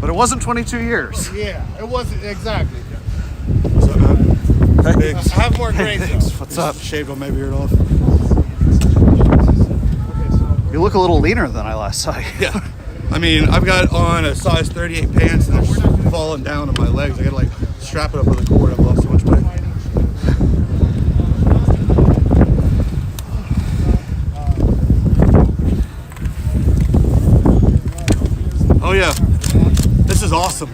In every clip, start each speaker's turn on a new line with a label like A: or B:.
A: But it wasn't 22 years.
B: Yeah, it wasn't exactly.
C: What's up, man?
B: Thanks. I have more grades though.
A: What's up?
C: Shaved on my beard off.
A: You look a little leaner than I last saw you.
C: Yeah. I mean, I've got on a size 38 pants and they're falling down on my legs. I gotta like strap it up with a cord. I've lost so much weight. Oh yeah, this is awesome.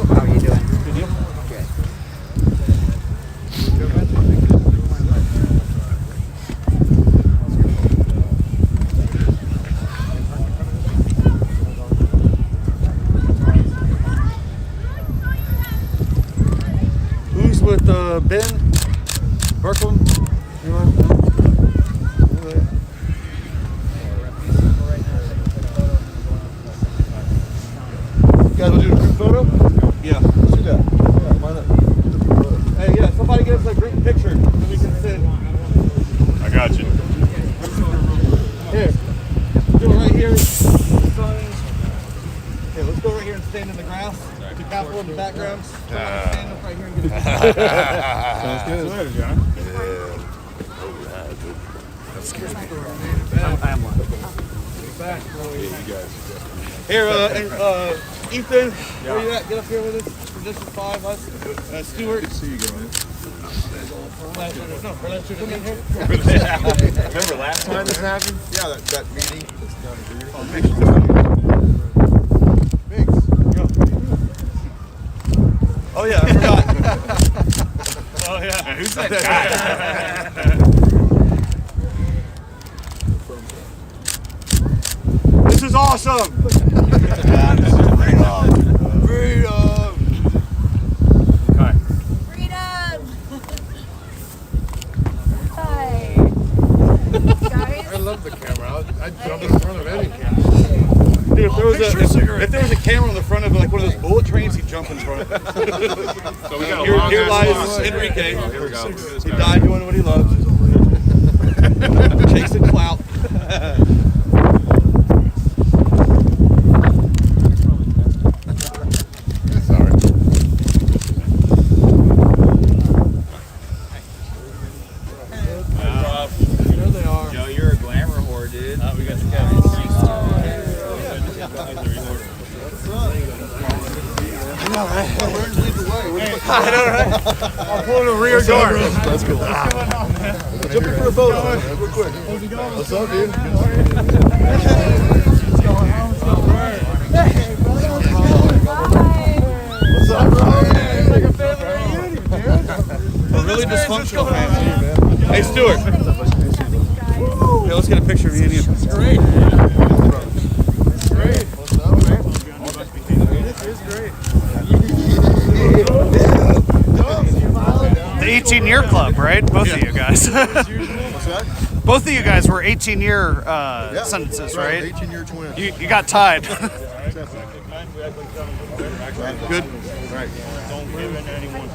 D: How are you doing?
C: Good deal.
D: Good.
C: Who's with Ben? Berkelum? Anyone?
B: You guys want to do a group photo?
C: Yeah.
B: Let's do that. Yeah, why not?
C: Hey, yeah, somebody get us a group picture so we can sit.
E: I got you.
C: Here. Do it right here. Here, let's go right here and stand in the grass. With the Capitol in the background. Stand up right here and get a picture.
B: Sounds good.
E: Later, John.
A: I am one.
C: Here, Ethan, where you at? Get up here with us. Position 5, us. Stuart.
E: Good to see you guys.
B: Remember last time this happened? Yeah, that meeting.
C: Oh yeah, I forgot.
E: Oh yeah. Who's that guy?
C: This is awesome. Freedom.
E: Hi.
F: Freedom! Hi. Guys?
B: I love the camera. I'd jump in front of any camera.
C: Dude, if there was a camera on the front of like one of those bullet trains, he'd jump in front of it.
E: So we got a
C: Here,
E: long
C: here
E: ass
C: lies
E: line.
C: Enrique.
E: Oh, here we go.
C: He died doing what he loved. Chasing clout.
B: Sorry.
E: There they are. Joe, you're a glamour whore, dude. We got the guys.
B: I'm pulling a rear guard. That's cool. Jump in for a photo. Real quick. What's up, dude? What's up, Ryan? Like a family reunion, dude.
C: A really dysfunctional family. Hey, Stuart. Hey, let's get a picture of you and you.
B: Great. Great. What's up, man? This is great.
A: The 18-year club, right? Both of you guys.
B: What's that?
A: Both of you guys were 18-year sentences, right?
B: 18-year twins.
A: You got tied.
C: Good.
B: Right.
E: Don't give in to anyone.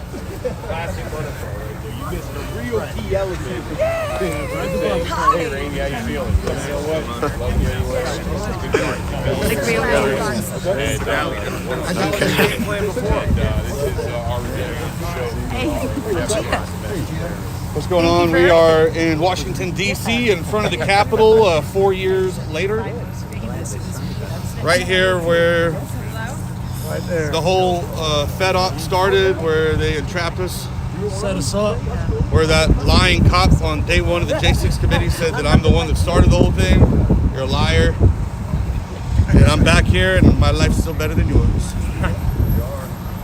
B: Real key element.
E: Hey, Randy, how you feeling? You know what? Love you anyway.
F: Like really fun.
E: And we didn't plan before. And this is our reunion show.
C: What's going on? We are in Washington, D.C. in front of the Capitol 4 years later. Right here where the whole Fed op started, where they entrapped us.
G: Set us up.
C: Where that lying cop on day one of the J6 committee said that I'm the one that started the whole thing. You're a liar. And I'm back here and my life's still better than yours.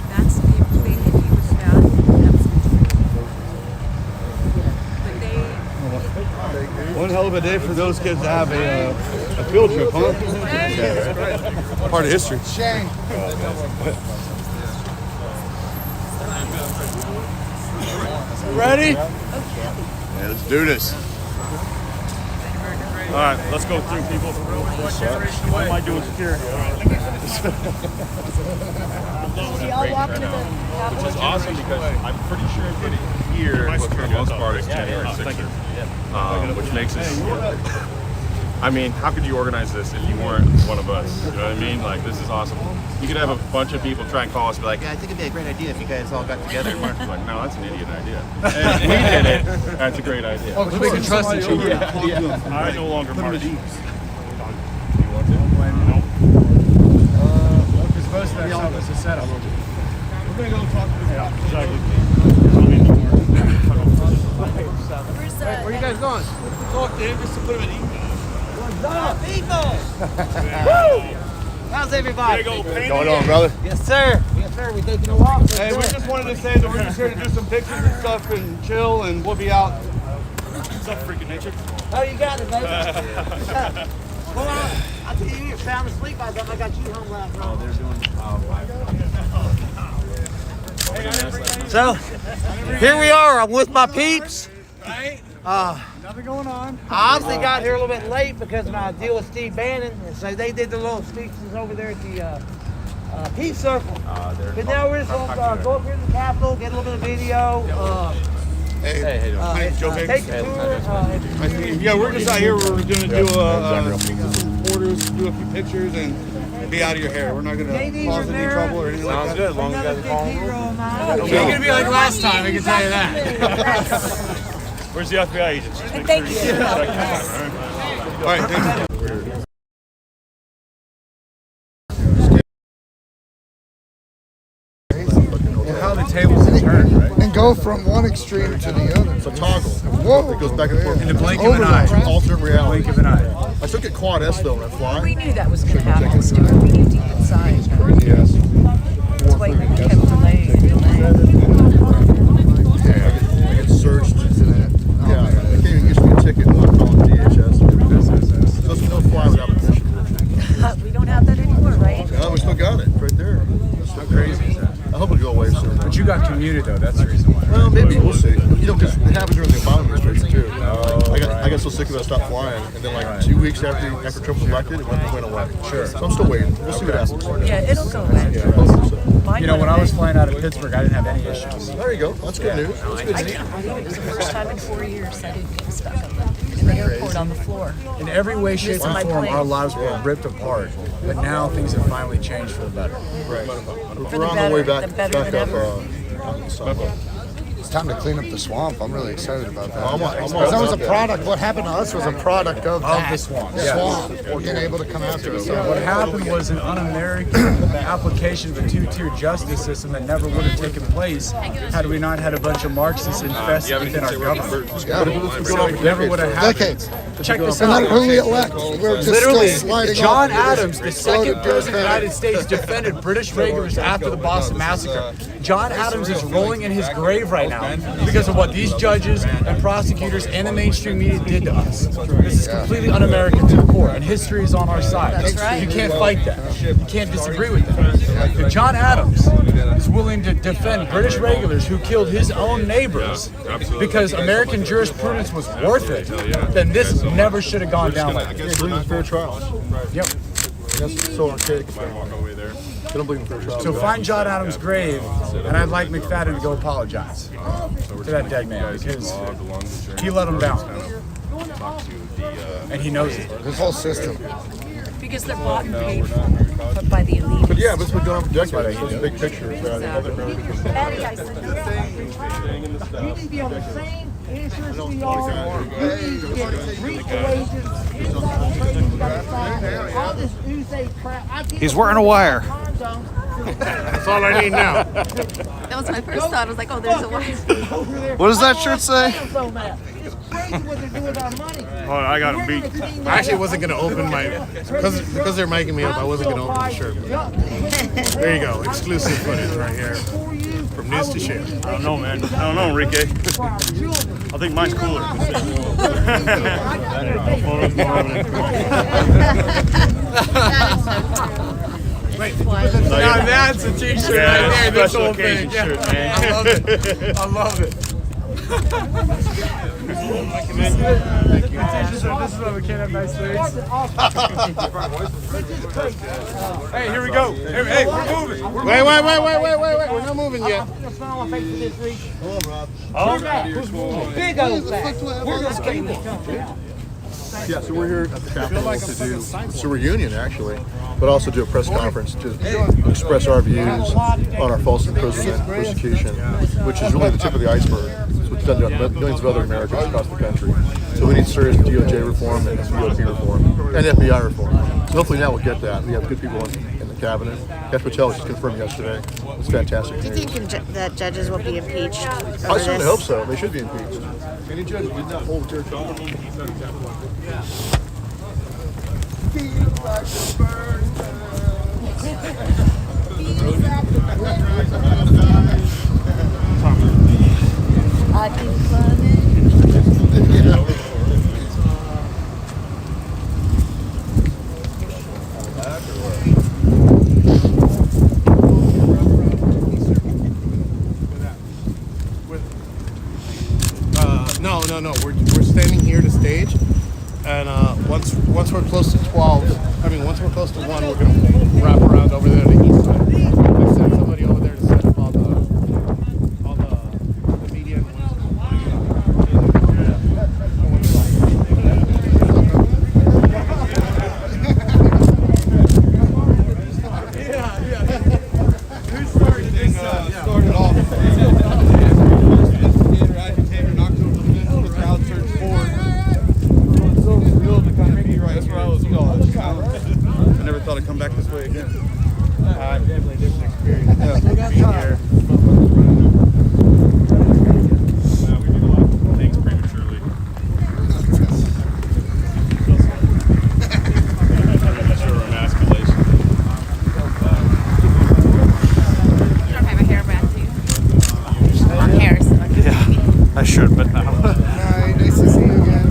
F: That's the thing that he was found. But
C: One hell of a day for those kids to have a field trip, huh? Part of history.
B: Shane.
C: Ready?
B: Yeah, let's do this.
E: All right, let's go through, people. What am I doing security?
F: y'all walk to the
E: Which is awesome because I'm pretty sure everybody here was going to most part, is January 6th, which makes us. I mean, how could you organize this if you weren't one of us? You know what I mean? Like, this is awesome. You could have a bunch of people try and call us and be like, yeah, I think it'd be a great idea if you guys all got together and marched. Like, no, that's an idiot idea. And we did it. That's a great idea.
D: Oh, so we can trust each other.
E: Yeah. I no longer march.
D: Because most of that stuff is a setup.
E: We're going to go talk to this guy. Exactly.
F: Where
D: are you guys going?
E: Talk to him just to put him at ease.
G: How's everybody?
B: Going on, brother?
G: Yes, sir. Yes, sir. We taking a walk.
C: Hey, we just wanted to say that we're just here to do some pictures and stuff and chill, and we'll be out.
E: What's up, freaking nature?
G: Oh, you got it, baby. Well, I tell you, you're sound asleep. I got you home last night. So, here we are. I'm with my peeps.
D: Nothing going on.
G: I obviously got here a little bit late because of my deal with Steve Bannon. And so they did the little speeches over there at the Peace Circle. But now we're just going to go up here to the Capitol, get a little bit of video.
C: Hey, my name's Joe Biggs.
G: Take a tour.
C: Yeah, we're just out here. We're going to do some orders, do a few pictures, and be out of your hair. We're not going to cause any trouble or anything like that.
E: Good, as long as you guys are following rules.
D: It ain't gonna be like last time, I can tell you that.
E: Where's the FBI agents? Just make
F: Thank
E: sure
F: you.
E: check them out, all right?
C: All right, thanks.
D: How the tables have turned, right?
B: And go from one extreme to the other. It's a toggle. Whoa. It goes back and forth.
D: In the blink of an eye.
B: Alternate reality.
D: Blink of an eye.
B: I still get Quad S though when I fly.
F: We knew that was going to happen, Stuart. We knew deep inside.
B: Yes.
F: That's why we kept delaying.
B: I get searched. Yeah, I can't even get me a ticket without calling DHS. So it's no fly without permission.
F: We don't have that anymore, right?
B: No, we still got it right there.
D: How crazy is that?
B: I hope it'll go away soon.
D: But you got commuted though, that's the reason why.
B: Well, maybe we'll see. You know, because it happened during the Obama administration too. I got so sick of it, I stopped flying, and then like 2 weeks after Trump was elected, it went away. Sure. So I'm still waiting. We'll see what happens.
F: Yeah, it'll go away.
B: Yeah, hopefully so.
D: You know, when I was flying out of Pittsburgh, I didn't have any issues.
B: There you go. That's good news. That's good news.
F: It was the first time in 4 years I didn't get stuck in the airport on the floor.
D: In every way, shape,
F: Missing my
D: and form,
F: plane.
D: our lives were ripped apart. But now things have finally changed for the better.
B: Right.
F: For
B: We're
F: the
B: on the way
F: better,
B: back,
F: the better
B: back
F: than
B: up.
F: ever.
H: It's time to clean up the swamp. I'm really excited about that.
B: I'm on
H: Because that was a
B: that.
H: product. What happened to us was a product of
D: the swamp.
H: The swamp. Being able to come after us.
D: What happened was an un-American application of a two-tier justice system that never would have taken place had we not had a bunch of Marxists infested within our government. It never would have happened.
H: Decades.
D: Check this
H: And then
D: out.
H: who we elect. We're just
D: Literally,
H: still sliding
D: John
H: off.
D: Adams, the second president of the United States, defended British regulars after the Boston Massacre. John Adams is rolling in his grave right now because of what these judges and prosecutors and the mainstream media did to us. This is completely un-American to the core, and history is on our side.
F: That's right.
D: You can't fight that. You can't disagree with that. If John Adams is willing to defend British regulars who killed his own neighbors because American jurisprudence was worth it, then this never should have gone down like
B: Yeah,
D: this.
B: believe in fair trials.
D: Yep.
B: That's so archaic. They don't believe in fair trials.
D: So find John Adams' grave, and I'd like McFadden to go apologize to that dead man because he let him down, and he knows it.
H: This whole system.
F: Because they're bought and paid for by the elite.
B: But yeah, this has been going on for decades. Those big pictures. Other Americans.
F: Patty, I said, no.
G: You need to be on the same insurance we are. You need to get reach wages. All this ooze crap.
A: He's wearing a wire.
D: That's all I need now.
F: That was my first thought. I was like, oh, there's a wire.
A: What does that shirt say?
G: It's crazy what they're doing with our money.
E: Oh, I got him beat.
I: I actually wasn't going to open my, because they're making me up, I wasn't going to open the shirt. There you go, exclusive footage right here. From news to share.
E: I don't know, man. I don't know, Enrique. I think mine's cooler.
D: Now that's a t-shirt
E: Yeah,
D: right there. This
E: special
D: whole thing.
E: occasion shirt, man.
D: I love it. I love it. This is why we can't have nice things. Hey, here we go. Hey, we're moving.
I: Wait. We're not moving yet.
G: Big old fact. We're just kidding.
B: Yeah, so we're here at the Capitol to do it's a reunion actually, but also do a press conference to express our views on our false imprisonment, persecution, which is really the tip of the iceberg. So it's done to millions of other Americans across the country. So we need serious DOJ reform and DOP reform and FBI reform. So hopefully now we'll get that. We have good people in the cabinet. Kash Patel was just confirmed yesterday. It's fantastic.
J: Do you think that judges will be impeached?
B: I certainly hope so. They should be impeached. Any judge did not hold church open.
I: No. We're standing here to stage, and once we're close to 12, once we're close to 1, we're gonna wrap around over there to the east side. I sent somebody over there to set up all the media.
C: Who started this? Started off. I never thought I'd come back this way again.
D: Definitely a different experience.
C: Yeah.
D: Being here.
E: We do a lot of things prematurely. Sort of emasculation.
J: You don't have a hairband, do you? Or hair, so
A: Yeah, I should, but no.
H: Nice to see you again.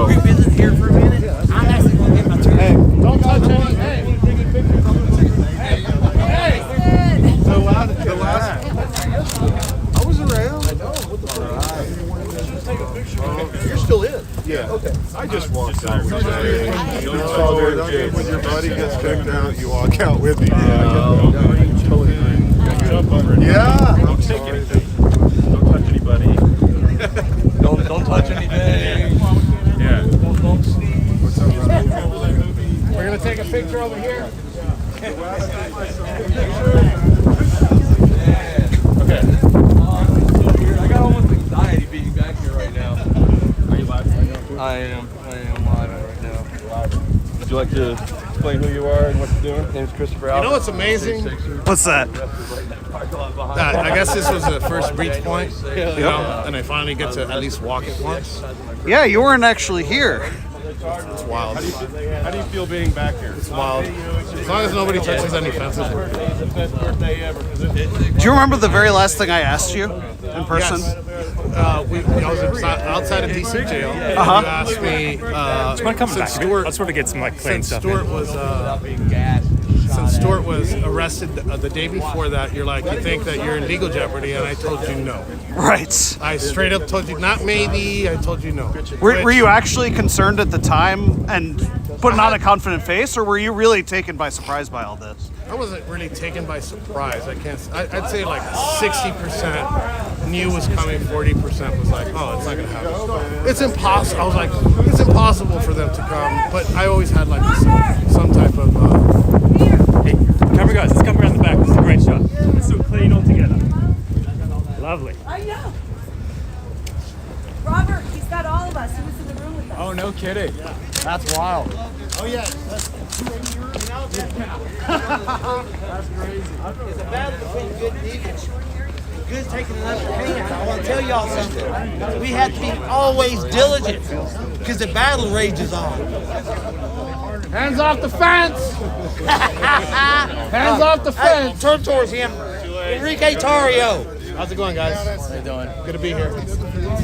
G: We've been here for a minute. I'm actually going to get my turn.
I: Hey, don't touch any.
B: The last. I was around. You're still in. Yeah. Okay. I just walked out. When your buddy gets kicked out, you walk out with him. Yeah.
E: Don't take anything. Don't touch anybody.
D: Don't touch anything.
E: Yeah.
D: Don't sneeze. We're gonna take a picture over here.
E: Okay.
K: I got almost anxiety being back here right now.
E: Are you live right now?
K: I am live right now.
E: Would you like to explain who you are and what you're doing? My name's Christopher Allen.
I: You know what's amazing?
A: What's that?
I: I guess this was the first breach point, and I finally get to at least walk it once.
A: Yeah, you weren't actually here.
I: It's wild.
E: How do you feel being back here?
I: It's wild. As long as nobody touches any fences.
A: Do you remember the very last thing I asked you in person?
I: Yes. I was outside of DC jail. You asked me. Since Stuart,
L: Let's sort of get some like clean
I: since
L: stuff
I: Stuart
L: in.
I: was since Stuart was arrested the day before that, you're like, you think that you're in legal jeopardy, and I told you no.
A: Right.
I: I straight up told you, not maybe, I told you no.
A: Were you actually concerned at the time and putting on a confident face, or were you really taken by surprise by all this?
I: I wasn't really taken by surprise. I'd say like 60% knew was coming, 40% was like, oh, it's not gonna happen. It's impossible. I was like, it's impossible for them to come, but I always had like some type of.
L: Hey, cover guys, let's come around the back. This is a great shot. It's so clean all together. Lovely.
F: I know. Robert, he's got all of us. He was in the room with us.
D: Oh, no kidding. That's wild.
B: Oh yeah. That's
G: crazy. It's a battle between good and evil. Good's taking an upper hand. I want to tell y'all something. We have to be always diligent because the battle rages on.
I: Hands off the fence! Hands off the fence!
G: Turn towards him. Enrique Tarrio.
I: How's it going, guys? How you doing? Good to be here.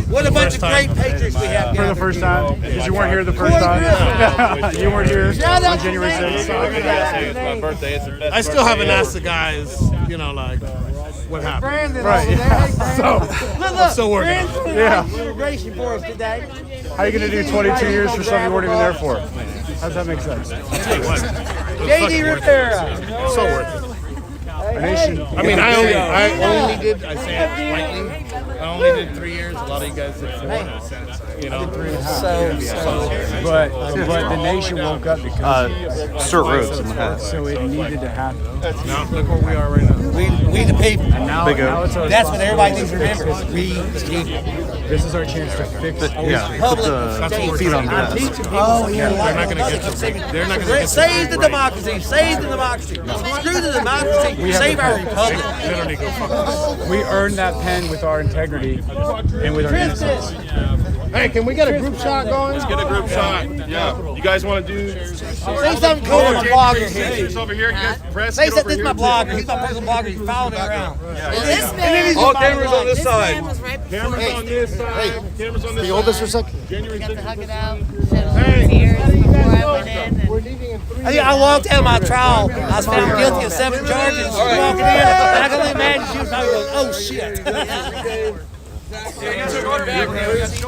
G: What a bunch of great patriots we have.
D: For the first time? Because you weren't here the first time? You weren't here on January 6th.
I: I still haven't asked the guys, like, what happened.
G: Brandon,
D: Right, yeah. So,
G: look,
I: still working on it.
G: Brandon,
D: Yeah.
G: immigration for us today.
D: how are you going to do 22 years for something you weren't even there for? How does that make sense?
G: JD Rivera.
I: So worth it.
D: A nation.
I: I mean, I only did, I say it lightly, I only did 3 years. A lot of you guys did 4.
D: But the nation woke up because
A: Stuart Rhodes in the head.
D: so it needed to happen.
I: Now, look where we are right now.
G: We the people.
D: And now it's our
G: That's what everybody needs to remember. We the people.
D: This is our chance to fix it.
A: Yeah, put the feet on the desk.
G: Oh, yeah.
I: They're not going to get to They're not going to get
G: Save the democracy. Save the democracy. Screw the democracy. Save our republic.
I: They don't need to go fuck us.
D: We earned that pen with our integrity and with our innocence.
I: Hey, can we get a group shot going?
E: Let's get a group shot. Yeah. You guys want to do?
G: Say something cool to my blogger here.
E: Pictures over here. You guys press.
G: Say
E: Get
G: something.
E: over
G: This is my
E: here.
G: blogger. He's my personal blogger. He's following me around.
J: This man,
G: All cameras on
J: this man was right before
E: Cameras on this side. Cameras on this
H: Can you hold this for a second?
E: January
J: got to
E: 6th.
J: hug it out, shed some tears before I went in.
G: I walked out of my trial. I was found guilty of 7 charges. She's walking in, and I can only imagine she was probably going, "Oh shit."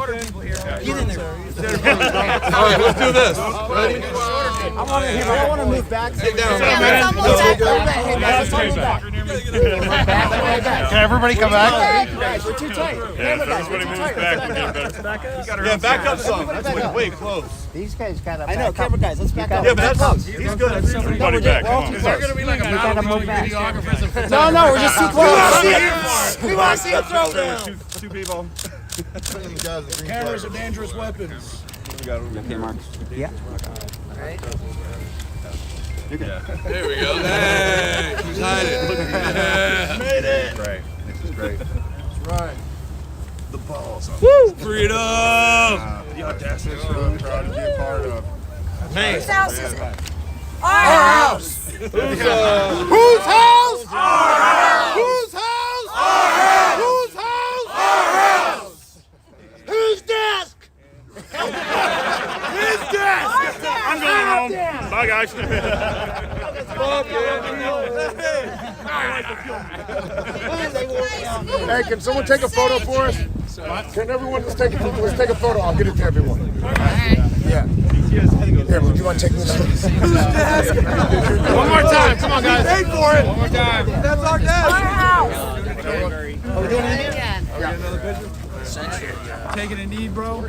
G: Get in there.
C: All right, let's do this.
G: I want to move back.
C: Sit down.
A: Can everybody come back?
G: We're too tight.
E: Yeah, if everybody moves back, we get better.
C: Yeah, back up some. That's way close.
G: These guys got to. I know, camera guys. Let's back up.
C: Yeah, but that's close. He's good.
E: Everybody back. Come on.
C: Is there going to be like a battle between videographers and
G: No, we're just too close. We want to see a throwdown.
E: Two people.
I: Cameras are dangerous weapons.
C: There we go. Hey, who's hiding? Made it.
B: Great. This is great.
I: That's right.
B: The balls.
C: Freedom.
B: The audacity. I'm proud to be a part of.
J: Whose house is it?
G: Our house.
C: Who's
G: Whose house? Our house. Whose house? Our house. Whose house? Our house. Whose desk? His desk.
E: I'm going home. Bye, guys.
H: Hey, can someone take a photo for us? Can everyone let's take a photo? I'll get it to everyone. Yeah. Here, do you want to take this?
I: One more time. Come on, guys.
G: Paid for it.
I: One more time.
G: That's our desk.
J: Our house.
G: Are we doing it again?
J: Yeah.
D: Taking a knee, bro.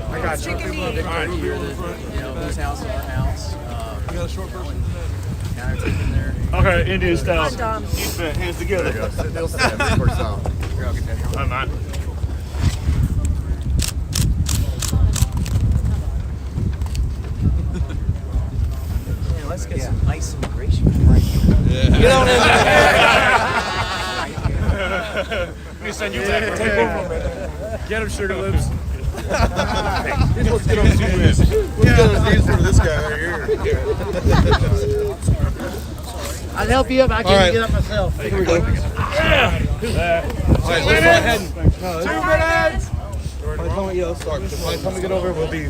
I: I got you.
J: Chicken meat.
D: Whose house is our house?
I: You got a short person?
D: Now they're taking their.
E: Okay, Indian style.
J: Come on, Dom.
E: Hands together. I'm not.
D: Let's get some nice immigration.
G: Get on in there.
E: Let me send you back.
D: Get him, Sugar Lips.
B: Let's get on these for this guy right here.
G: I'll help you up. I can't get up myself.
C: Here we go. All right, let's go ahead.
I: By the time we get over, we'll be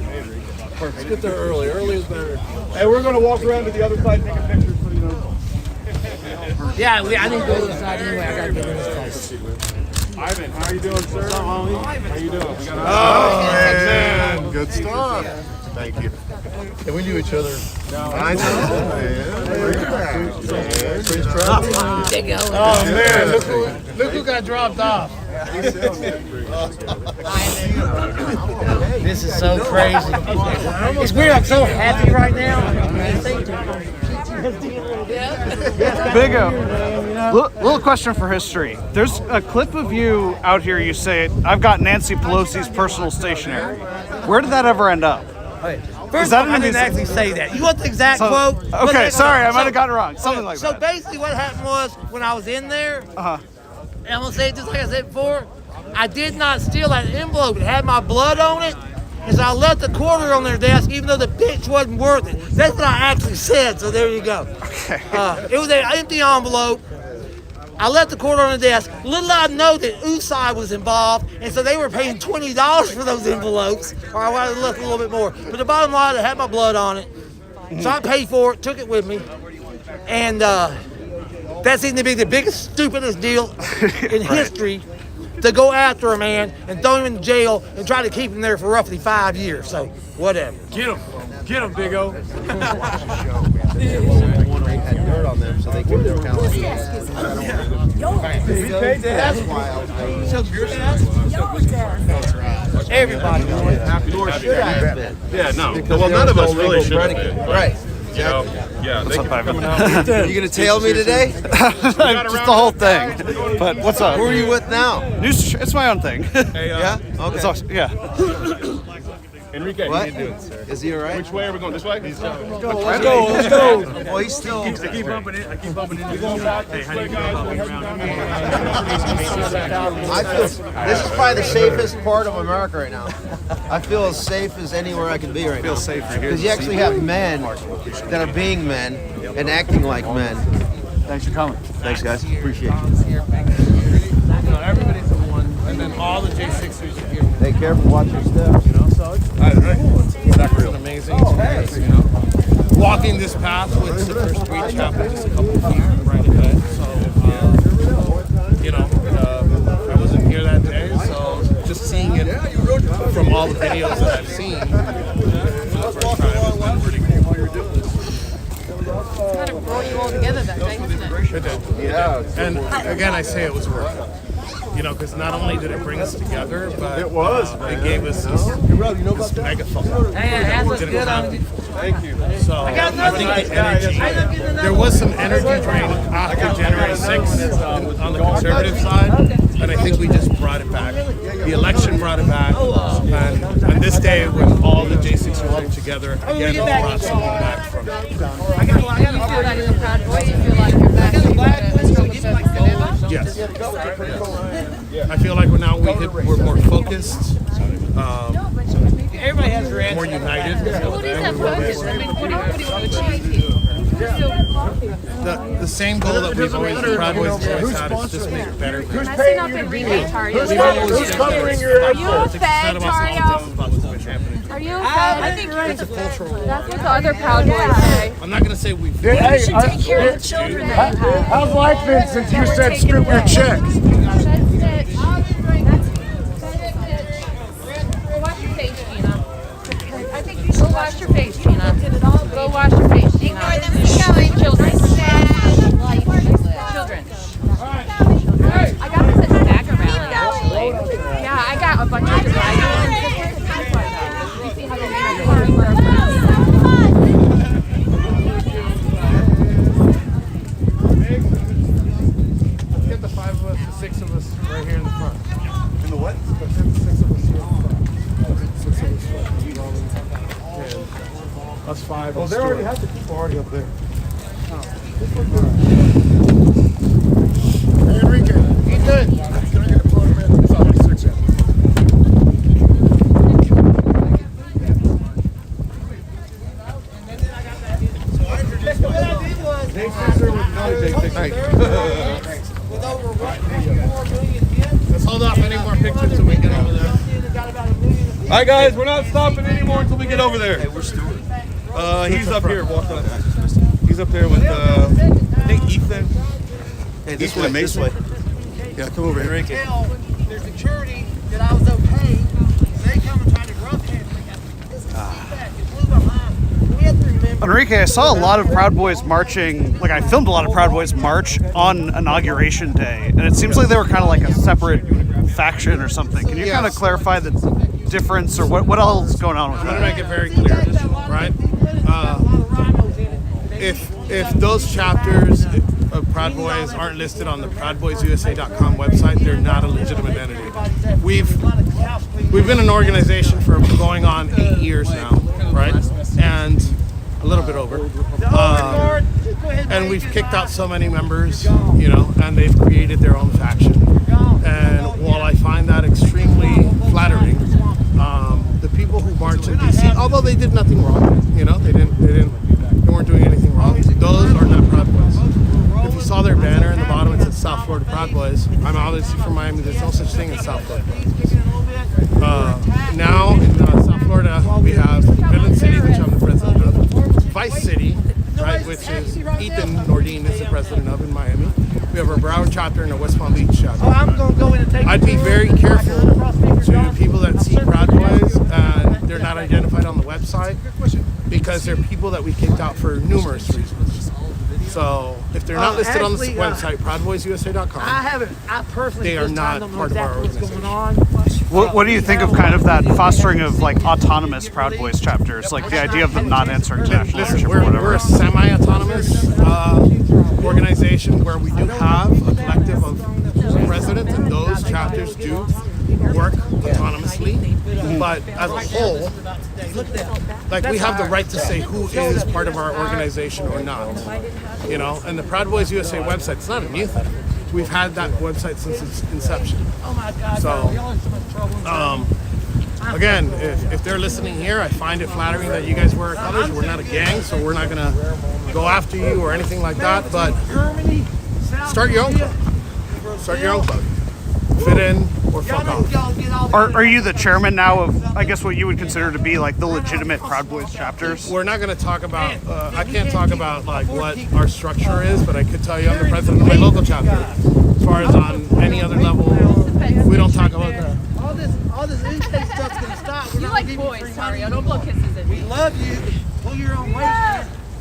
I: perfect. Let's get there early. Early is better. Hey, we're going to walk around to the other side and take a picture so you know.
G: Yeah, I need to go to the side anyway. I got to get in this place.
E: Ivan, how are you doing, sir? How you doing? We got
B: Man, good stuff. Thank you. And we knew each other. I know, man.
G: Oh, man. Look who got dropped off. This is so crazy. It's weird. I'm so happy right now.
A: Big O. Little question for history. There's a clip of you out here. You say, "I've got Nancy Pelosi's personal stationery." Where did that ever end up?
G: First
A: that
G: of all, I
A: an
G: didn't
A: ex-
G: actually say that. You want the exact quote?
A: Okay, sorry, I might have gotten it wrong. Something like
G: So
A: that.
G: basically what happened was when I was in there,
A: Uh-huh.
G: and I'm going to say it just like I said before, I did not steal that envelope. It had my blood on it. And so I left the quarter on their desk even though the bitch wasn't worth it. That's what I actually said, so there you go.
A: Okay.
G: It was an empty envelope. I left the quarter on the desk. Little I know that USAID was involved, and so they were paying $20 for those envelopes, or I would have left a little bit more. But the bottom line, it had my blood on it. So I paid for it, took it with me, and that seemed to be the biggest, stupidest deal in history, to go after a man and throw him in jail and try to keep him there for roughly 5 years. So, whatever.
D: Get him, Big O.
M: Had dirt on them, so they keep their account. That's why I was
G: Everybody.
E: Yeah, no. Well, none of us really should have been.
M: Right.
E: You know, yeah.
A: What's up, Ivan?
M: You gonna tail me today?
A: Just the whole thing. But what's up?
M: Who are you with now?
A: It's my own thing.
M: Yeah. Okay.
A: It's awesome. Yeah.
E: Enrique,
M: What?
E: how you doing, sir?
M: Is he alright?
E: Which way are we going? This way?
M: Let's go. Well, he's still.
L: I keep bumping into Hey, how do you feel about being around?
M: I feel this is probably the safest part of America right now. I feel as safe as anywhere I can be right now.
A: Feel safer here.
M: Because you actually have men that are being men and acting like men.
A: Thanks for coming.
M: Thanks, guys. Appreciate it.
I: Everybody's the one, and then all the J6ers are here.
M: Take care and watch your steps.
I: You know, so it's an amazing experience, you know. Walking this path with the first breach happened just a couple of feet right ahead. So, you know, I wasn't here that day, so just seeing it from all the videos that I've seen for the first time has been pretty cool.
J: Kind of brought you all together that day, didn't it?
I: It did. Yeah. And again, I say it was worth it. You know, because not only did it bring us together, but it gave us this megaphone.
G: Thank
I: you. So I think the energy, there was some energy drain after January 6th on the conservative side, and I think we just brought it back. The election brought it back, and this day when all the J6 were together, again, brought something back from it.
J: You feel like you're a proud boy? You feel like you're back to
I: Yes. I feel like we're more focused,
G: Everybody has their answer.
I: more united.
J: What is that focus? I mean, what do you want to achieve here?
I: The same goal that we've always, the Proud Boys have always had, is just make it better.
J: Who's paying you to be here?
H: Who's covering your
J: Are you a
H: efforts?
J: fed, Tarrio? Are you a fed? I think you're the cultural. That's what the other Proud Boys say.
I: I'm not going to say we've.
J: You should take care of the children that you have.
H: How's life been since you said scoop your check?
J: Wash your face, Gina. I think you should wash your face, Gina. Go wash your face, Gina. Children. Children. I got this at the DACA rally, actually. Yeah, I got a bunch of designers.
I: Get the 5 of us, the 6 of us right here in the front.
B: In the what?
I: The 6 of us here in the front. 6 of us right. Us 5.
B: Well, they already have the people already up there.
H: Hey, Enrique. Ethan. Can I get a photo, man? It's on 6 in.
I: Let's hold off any more pictures until we get over there.
C: All right, guys, we're not stopping anymore until we get over there. Hey, where's Stuart? He's up here. Walk up. He's up there with, I think, Ethan.
M: Hey, this way. This way.
B: Yeah, come over here.
M: Enrique.
G: There's security that I was okay. They come and try to rough hand me.
A: Enrique, I saw a lot of Proud Boys marching. Like, I filmed a lot of Proud Boys march on Inauguration Day, and it seems like they were kind of like a separate faction or something. Can you kind of clarify the difference, or what else is going on with
I: I'm going to
A: that?
I: make it very clear, right? If those chapters of Proud Boys aren't listed on the ProudBoysUSA.com website, they're not a legitimate entity. We've been an organization for going on 8 years now, right? And a little bit over. And we've kicked out so many members, you know, and they've created their own faction. And while I find that extremely flattering, the people who marched in DC, although they did nothing wrong, you know, they weren't doing anything wrong. Those are not Proud Boys. If you saw their banner in the bottom, it says South policy for Miami. There's no such thing as South Florida. Now in South Florida, we have Midland City, which I'm the president of, Vice City, right, which is Ethan Nordine is the president of in Miami. We have our Broward chapter and a West Palm Beach chapter.
G: I'm gonna go in and take.
I: I'd be very careful to people that see Proud Boys and they're not identified on the website because they're people that we kicked out for numerous reasons. So if they're not listed on the website, proudboysusa.com,
G: I personally
I: they are not part of our organization.
A: What do you think of kind of that fostering of like autonomous Proud Boys chapters, like the idea of them not answering to national leadership or whatever?
I: We're a semi-autonomous organization where we do have a collective of presidents, and those chapters do work autonomously. But as a whole, like we have the right to say who is part of our organization or not. You know, and the Proud Boys USA website, it's not a new thing. We've had that website since its inception. So, again, if they're listening here, I find it flattering that you guys wear our colors. We're not a gang, so we're not gonna go after you or anything like that. But start your own club. Start your own club. Fit in or fuck off.
A: Are you the chairman now of, I guess, what you would consider to be like the legitimate Proud Boys chapters?
I: We're not going to talk about, I can't talk about like what our structure is, but I could tell you I'm the president of my local chapter. As far as on any other level, we don't talk about that.
G: All this in-state stuff's gonna stop.
F: You like boys, Tarrio. Don't blow kisses at me.
G: We love you. Pull your own weight.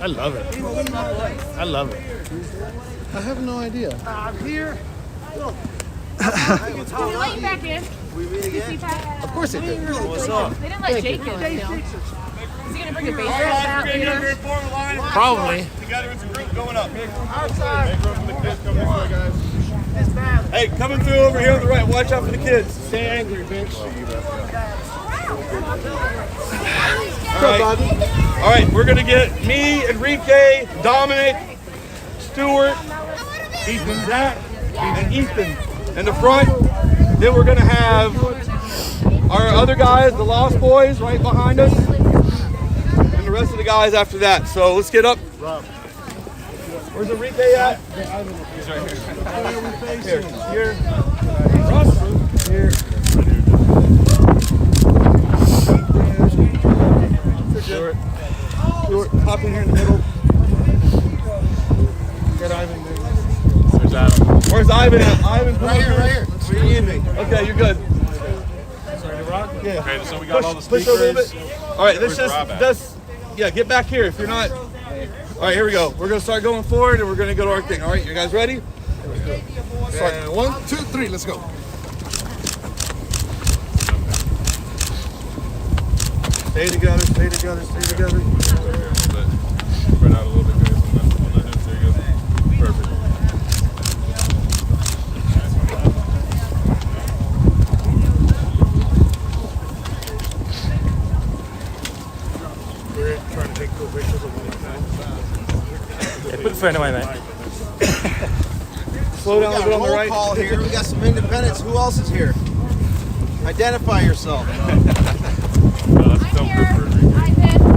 I: I love it. I love it. I have no idea.
G: I'm here. Look.
J: Can we let you back in?
I: Of course they did.
J: What's up? They didn't let Jake in. Is he gonna bring a baseball bat later?
I: Probably.
C: Together as a group going up.
G: Outside.
C: Hey, coming through over here on the right. Watch out for the kids.
I: Stay angry, bitch.
C: All right, we're gonna get me, Enrique, Dominic, Stuart, Ethan, Zach, and Ethan in the front. Then we're gonna have our other guys, the Lost Boys, right behind us, and the rest of the guys after that. So let's get up. Where's Enrique at? He's right here. Here. Russ. Here. Stuart, hop in here in the middle. Get Ivan there. Where's Adam? Where's Ivan at? Ivan, come
B: Right here.
C: Where you in me? Okay, you're good.
E: Sorry to rock?
C: Yeah.
E: Okay, so we got all the
C: Push
E: speakers.
C: a little bit. All right, let's
E: Where's Rob at?
C: get back here if you're not. All right, here we go. We're gonna start going forward and we're gonna go to our thing. All right, you guys ready?
B: And 1, 2, 3, let's go.
C: Stay together, stay together, stay together.
E: Spread out a little bit, guys. On that end. There you go. Perfect.
I: We're trying to take cool pictures of one
L: Put the phone away, mate.
C: Slow down a little bit on the
M: Roll
C: right.
M: call here. We got some independents. Who else is here? Identify yourself.
J: I'm here. Ivan. Do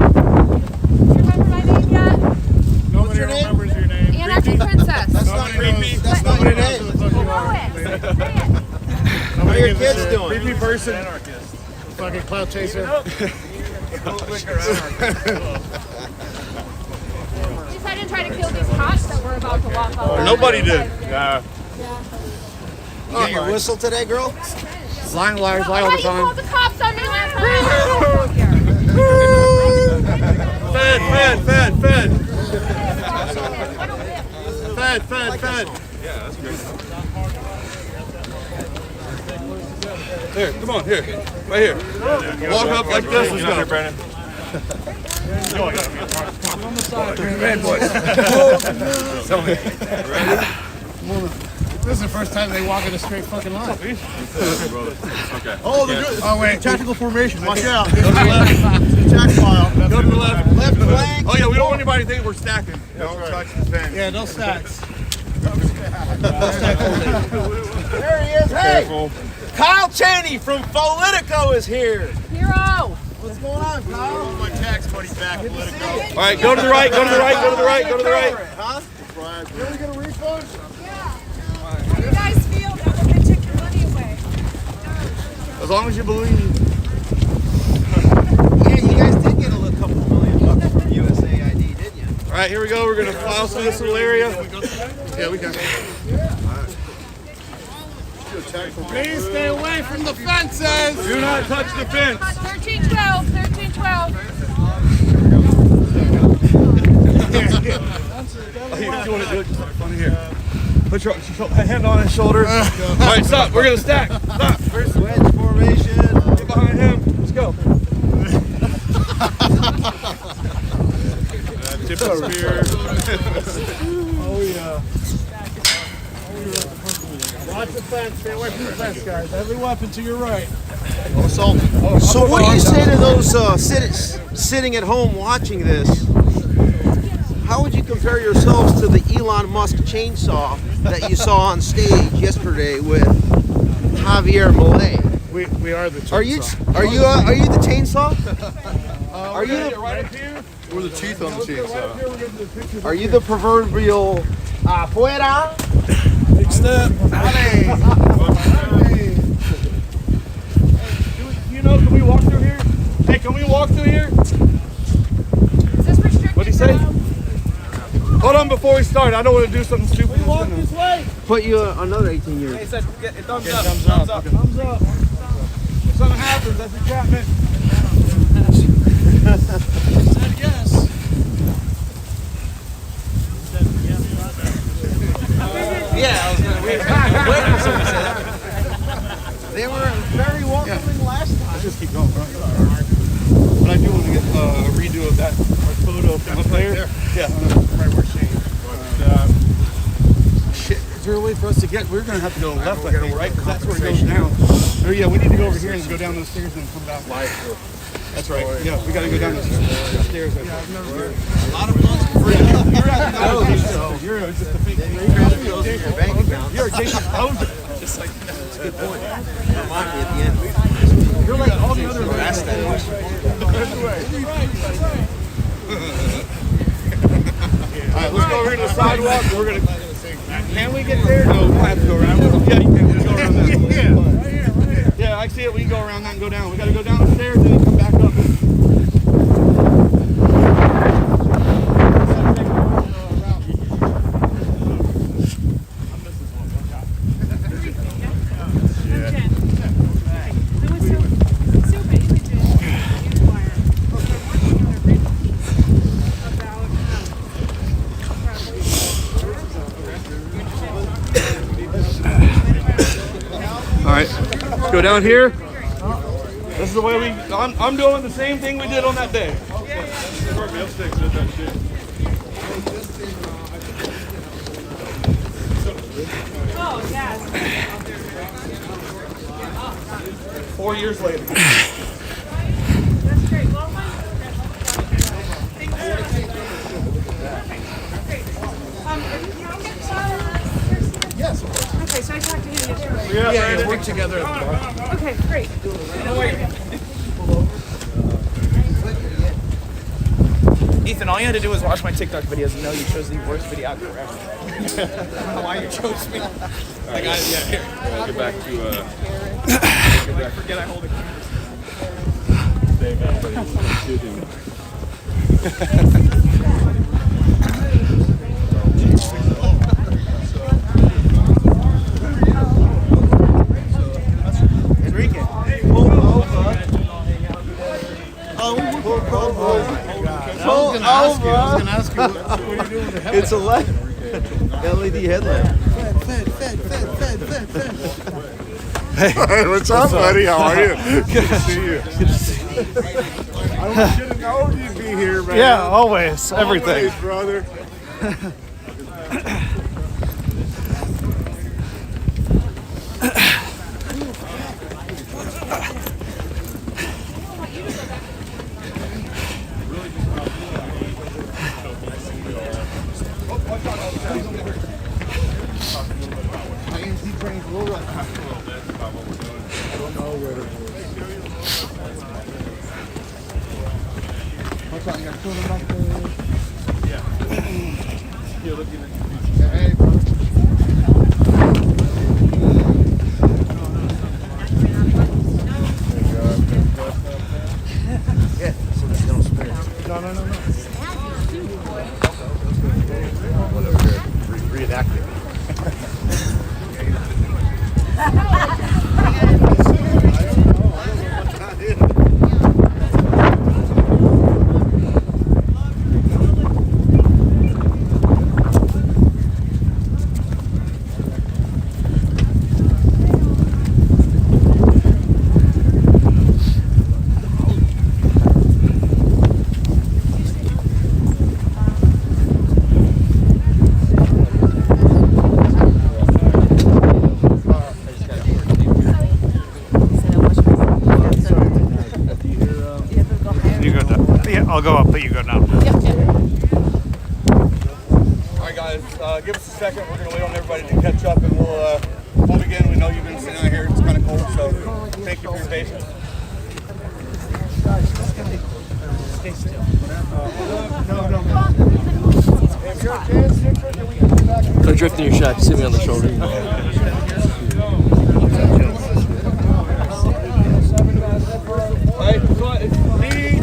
J: you remember my name yet?
I: Nobody
M: your name?
I: remembers your name.
J: Anarchy Princess.
M: That's not your name. That's not your name.
J: You know it. Say it.
M: How are your kids doing?
I: Creepy person. Fucking cloud chaser.
J: At least I didn't try to kill these cops that were about to walk over.
C: Nobody did.
M: You get your whistle today, girl?
I: Lying liars lie all the
J: You called
I: time.
J: the cops on me last time.
C: Fed.
E: Yeah, that's great.
C: Here, come on, here. Right here. Walk up like this. Let's
E: Get up here,
C: go.
E: Brandon.
I: This is the first time they walk in a straight fucking line.
E: Okay.
B: Oh, they're good.
I: Oh, wait.
B: Tactical formation. Watch out.
C: Go to the left.
B: Attack file.
C: Go to the left.
M: Left flank.
C: Oh yeah, we don't want anybody to think we're stacking. Don't touch the fence.
I: Yeah, no stacks.
M: There he is. Hey,
E: Careful.
M: Kyle Chaney from Politico is here.
J: Hero.
M: What's going on, Kyle?
B: My tax money back. Politico.
C: All right, go to the right. Go to the right. Go to the right. Go to the right.
M: Huh?
B: Did we get a refund?
J: How do you guys feel about what they
C: As long as you believe.
M: Yeah, you guys did get a couple $1 million from USAID, didn't you?
C: All right, here we go. We're gonna file through this little area. Yeah, we can.
I: Please stay away from the fences.
C: Do not touch the fence.
J: 1312, 1312.
C: You want to do it just for fun here? Put your hand on his shoulder. All right, stop. We're gonna stack. Stop.
M: First wedge formation.
C: Get behind him. Let's go. Tip of the spear.
I: Oh yeah. Watch the fence. Stay away from the fence, guys. Every weapon to your right.
B: Assault.
M: So what do you say to those sitting at home watching this? How would you compare yourselves to the Elon Musk chainsaw that you saw on stage yesterday with Javier Milei?
I: We are the chainsaw.
M: Are you the chainsaw? Are you
C: right up here?
B: We're the teeth on the chainsaw.
M: Are you the proverbial afuera?
I: Big step.
C: You know, can we walk through here? Hey, can we walk through here?
J: Is this restricted?
C: What'd he say? Hold on before we start. I don't want to do something stupid.
I: Walk this way.
M: Put you another 18 years.
K: He said, thumbs up.
C: Thumbs up. Thumbs up. If something happens, that's entrapment.
I: Said yes.
M: Yeah, I was waiting for someone to say that. They were very welcoming last time.
C: Let's just keep going. But I do want to get a redo of that photo from up there. Yeah.
I: Right where Shane.
C: Shit. Is there a way for us to get? We're going to have to go left, I think, right? Because that's where it goes down. Oh, yeah, we need to go over here and go down those stairs and then come back. That's right. Yeah, we got to go down those stairs. A lot of months for you. You're at the You're just a fake. You're a Jason Bowser. Just like that's a good point.
M: Monty at the end.
C: You're like all the other
M: That's that.
C: All right, let's go over to the sidewalk. We're gonna. Can we get there? No, we'll have to go around. Yeah, you can. Let's go around that. Yeah, I see it. We can go around that and go down. We got to go down the stairs and then come back up. All right, let's go down here. This is the way I'm doing the same thing we did on that day.
J: Oh, yes.
C: 4 years later.
J: That's great. Well,
I: Yes.
J: okay, so I talked to him yesterday.
I: Yeah, we work together at the bar.
J: Okay, great.
K: Ethan, all you had to do was watch my TikTok videos and know you chose the worst videographer ever. I don't know why you chose me. I got it. Yeah, here.
E: Get back to.
K: I forget I hold a camera.
M: Enrique, pull over.
I: I was gonna ask you what are you doing with the headlight?
M: It's a LED headlamp.
B: Hey, what's up, buddy? How are you? Good to see you. I should have known you'd be here, man.
A: Yeah, always. Everything.
B: Always, brother.
A: go up, but you go down.
J: Yep, yep.
C: All right, guys, give us a second. We're going to wait on everybody to catch up, and we'll begin. We know you've been sitting out here. It's kind of cold, so thank you for your patience.
K: Stay still.
N: Don't drift in your shot. Sit me on the shoulder.
C: Right, so it's me,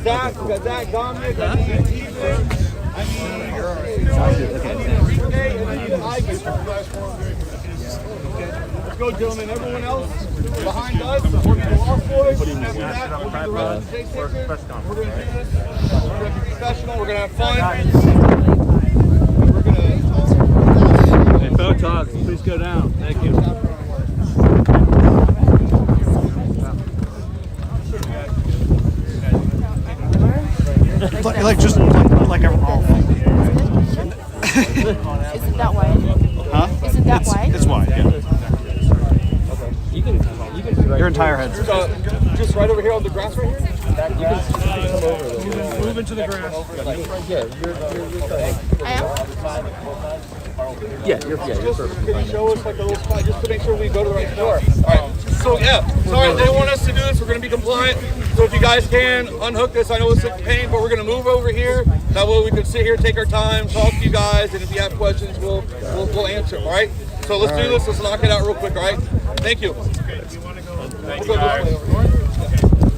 C: Zach, we got Zach, Dominic, Let's go, gentlemen. Everyone else behind us. We're going to Lost Boys. We're going to do this. We're going to be professional. We're going to have fun. We're going to...
O: Hey, Photogs, please go down. Thank you.
A: like just like a
J: Isn't that wide?
A: Huh?
J: Isn't that wide?
A: It's wide, yeah. Your entire head's
C: just right over here on the grass right here?
O: Move into the grass.
J: I am?
N: Yeah, you're perfect.
C: Can you show us like a little spot just to make sure we go to the right door? All right. So yeah, sorry, they want us to do this. We're going to be compliant. So if you guys can unhook this, I know it's a pain, but we're going to move over here. That way we can sit here, take our time, talk to you guys, and if you have questions, we'll answer them. All right. So let's do this. Let's knock it out real quick. All right. Thank you.
O: Thank you, guys.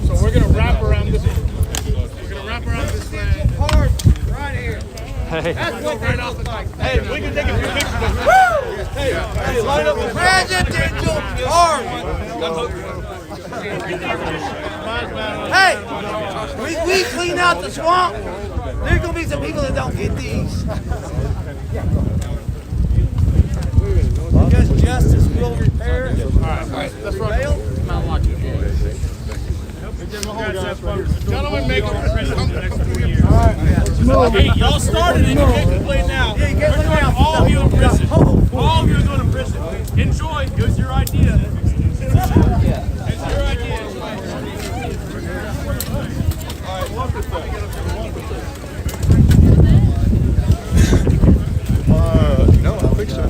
O: So we're going to wrap around this. We're going to wrap around this land.
G: Hard, right here.
A: Hey.
G: That's what they look like.
C: Hey, we can take a few pictures. Hey, line up with
G: Presidential hard. Hey, we clean out the swamp. There's gonna be some people that don't get these. Because justice will repair.
O: All right, let's run. Gentlemen, make it for the next 4 years. Hey, y'all started it. You can't complain now.
G: Yeah, you can't
O: We're
G: complain
O: throwing
G: now.
O: all of you in prison. All of you are going to prison. Enjoy. It was your idea. It's your idea.
B: No, I think so.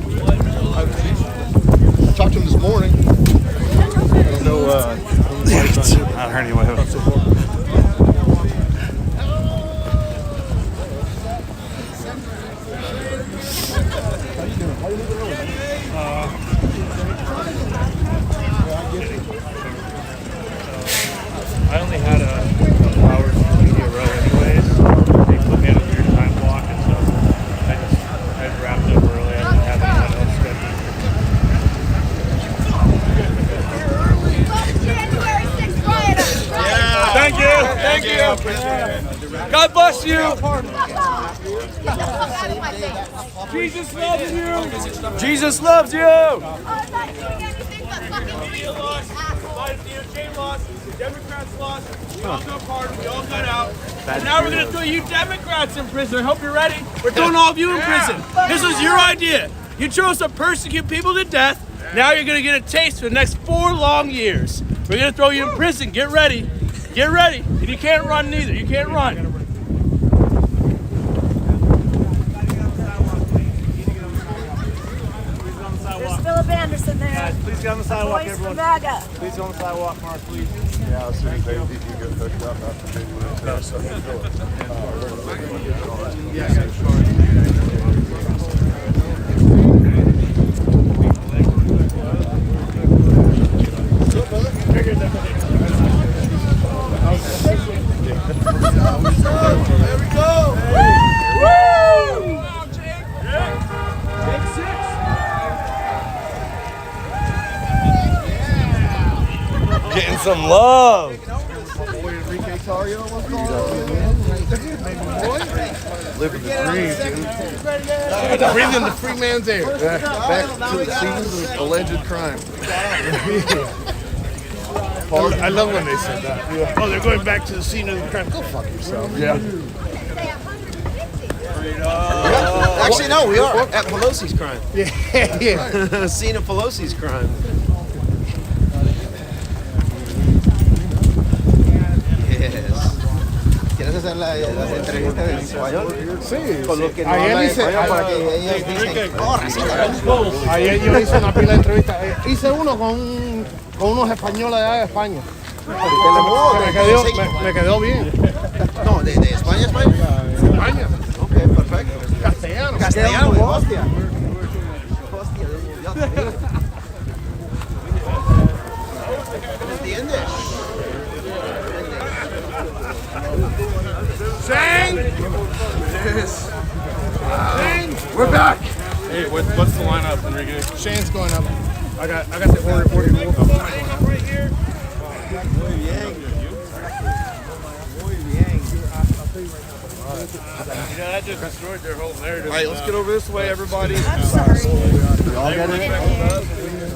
B: I talked to him this morning. I don't know.
A: Not heard anyway.
L: I only had a couple hours to be a row anyways. They put me at a weird time block, and so I wrapped up early. I didn't have anyone else scheduled.
C: Thank you. Thank you. God bless you. Jesus loves you.
A: Jesus loves you.
O: DOJ lost, the Democrats lost, we all got pardoned, we all got out. And now we're going to throw you Democrats in prison. I hope you're ready. We're throwing all of you in prison. This was your idea. You chose to persecute people to death. Now you're going to get a taste for the next 4 long years. We're going to throw you in prison. Get ready. Get ready. And you can't run neither. You can't run.
J: There's Philip Anderson there.
O: Guys, please get on the sidewalk,
J: Voice
O: everyone.
J: for MAGA.
O: Please get on the sidewalk, Mark, please.
B: Yeah, as soon as they get hooked up, after they do
G: There we go.
C: Getting some love.
B: Enrique Tarrio, what's going on? Living the dream, dude.
H: Breathing the free man's air.
B: Back to the scenes of alleged crime.
H: I love when they said that. Oh, they're going back to the scene of the crime. Go fuck yourself.
B: Yeah.
M: Actually, no, we are at Pelosi's crime.
H: Yeah.
M: Scene of Pelosi's crime. Yes. hacer las entrevistas en español.
H: Sí.
M: Con los que no
H: Ayer
M: hablan
H: hice,
M: español para que ellos dicen, oh, racista.
H: ayer yo hice una pila de entrevistas. Hice uno con unos españoles de allá de España. Me quedó bien.
M: No, de España, España.
H: España.
M: Ok, perfecto.
H: Castellano.
M: Castellano, hostia. Hostia, Dios mío. ¿Me entiendes?
H: Shane!
M: Yes.
H: Shane! We're back!
E: Hey, what's the lineup, Enrique?
H: Shane's going up. I got the order right here.
M: Muy bien.
L: That just destroyed their whole narrative.
C: All right, let's get over this way, everybody.
F: I'm sorry.
C: Y'all get it?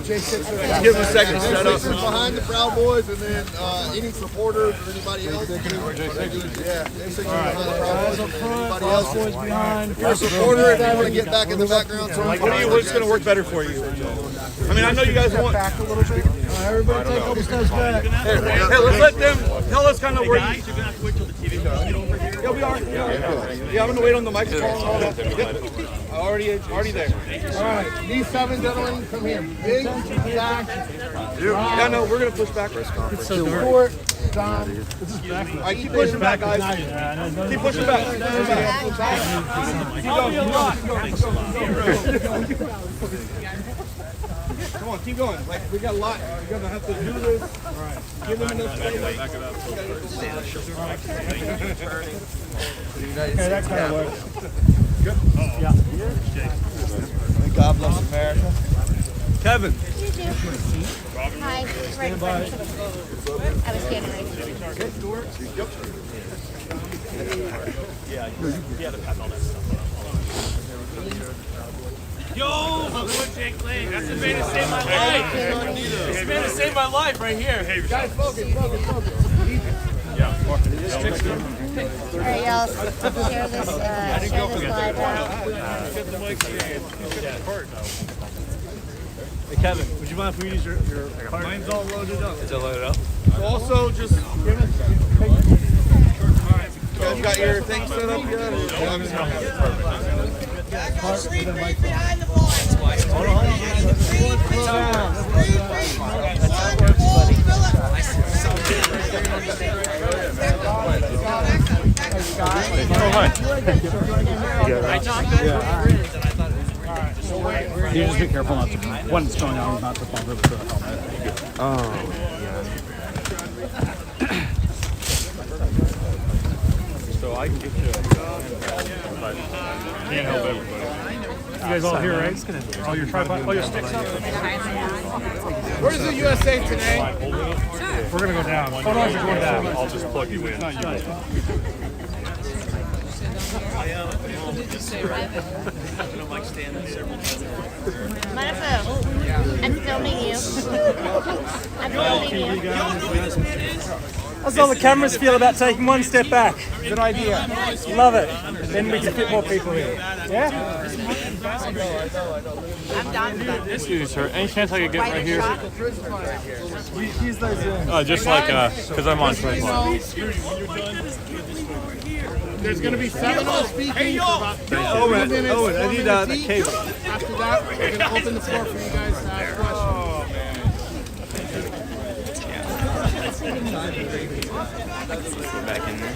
C: Give them a second to set up.
B: Behind the Proud Boys, and then any supporters or anybody else. Yeah, J6 behind the Proud Boys. Anybody else?
O: behind.
B: If you're a supporter and you want to get back in the background,
C: What's going to work better for you? I mean, I know you guys want back a little bit.
O: Everybody take a couple steps back.
C: Hey, let's let them tell us kind of where you.
O: You're gonna have to wait till the TV goes. Get over here.
C: Yeah, we are. Yeah, I'm gonna wait on the microphone and all that. Yep. Already there.
H: All right, these 7 gentlemen come here. Big, Zach,
C: Yeah, no, we're gonna push back.
H: Stuart, Don.
C: All right, keep pushing back, guys. Keep pushing back. Come on, keep going. Like, we got a lot. We're gonna have to do this. All right. Give them enough space.
O: Okay, that kind of works.
C: Good. Yeah. God bless America. Kevin.
J: Hi, right in front of me. I was standing right here.
O: Yo, my boy Jake Lane. That's the man that saved my life. This man that saved my life right here.
H: Guys, focus.
J: All right, y'all, share this slide.
O: Hey, Kevin, would you mind if we use your card? Mine's all loaded up.
C: Is it loaded up? Also, just give us. You guys got your thing set up yet?
G: Behind the boys. Hold on.
A: You just be careful not to, when it's going on, not to bump over the helmet.
M: Oh,
E: So I can get you. Can't help everybody.
A: You guys all here, right? All your tripod, all your sticks up?
H: Where's the USA today?
A: We're gonna go down. Hold on, you're going down.
E: I'll just plug you in. Not you.
J: I'm filming you. I'm filming you.
O: How's all the cameras feel about taking one step back? Good idea. Love it. Then we can fit more people in. Yeah?
J: I'm done.
E: Excuse me, sir. Any chance I could get right here?
O: Use those in.
E: Just like, because I'm on tripod.
H: There's going to be 7 of us speaking for about 2 minutes.
C: Owen, I need the cable.
H: After that, we're going to open the floor for you guys to ask questions.
K: Back in there.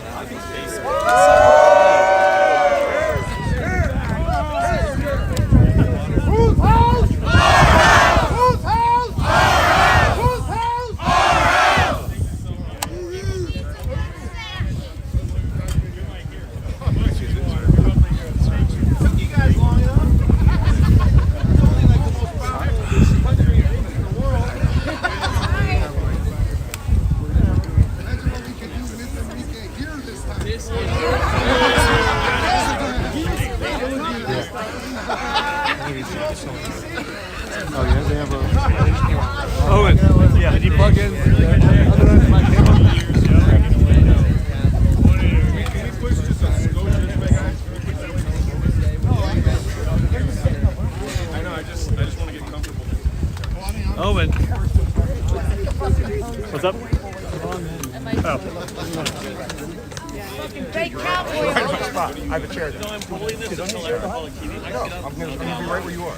H: Whose house? Whose house? Whose house? Whose house? Took you guys long enough. It's only like the most powerful country in the world. Imagine what we could do with Enrique here this time.
B: Oh yeah, they have a.
C: Owen, yeah, did you plug in?
E: I know, I just want to get comfortable.
C: Owen.
A: What's up?
J: Big cowboy.
H: Right on my spot. I have a chair there.
L: No, I'm pulling this until I call a kitty.
H: No, I'm going to be right where you are.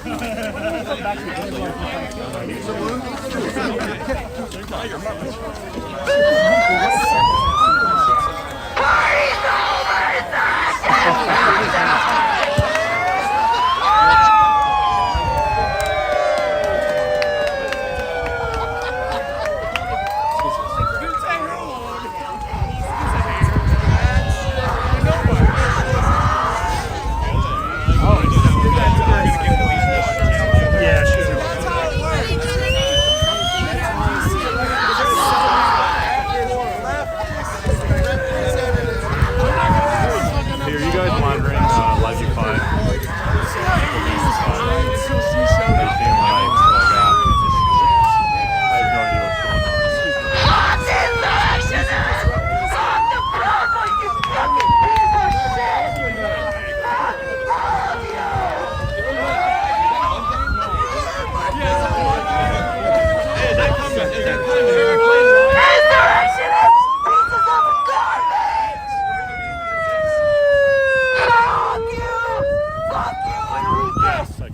L: Yeah, she's Here, you guys monitoring Levy 5. I have no idea what's going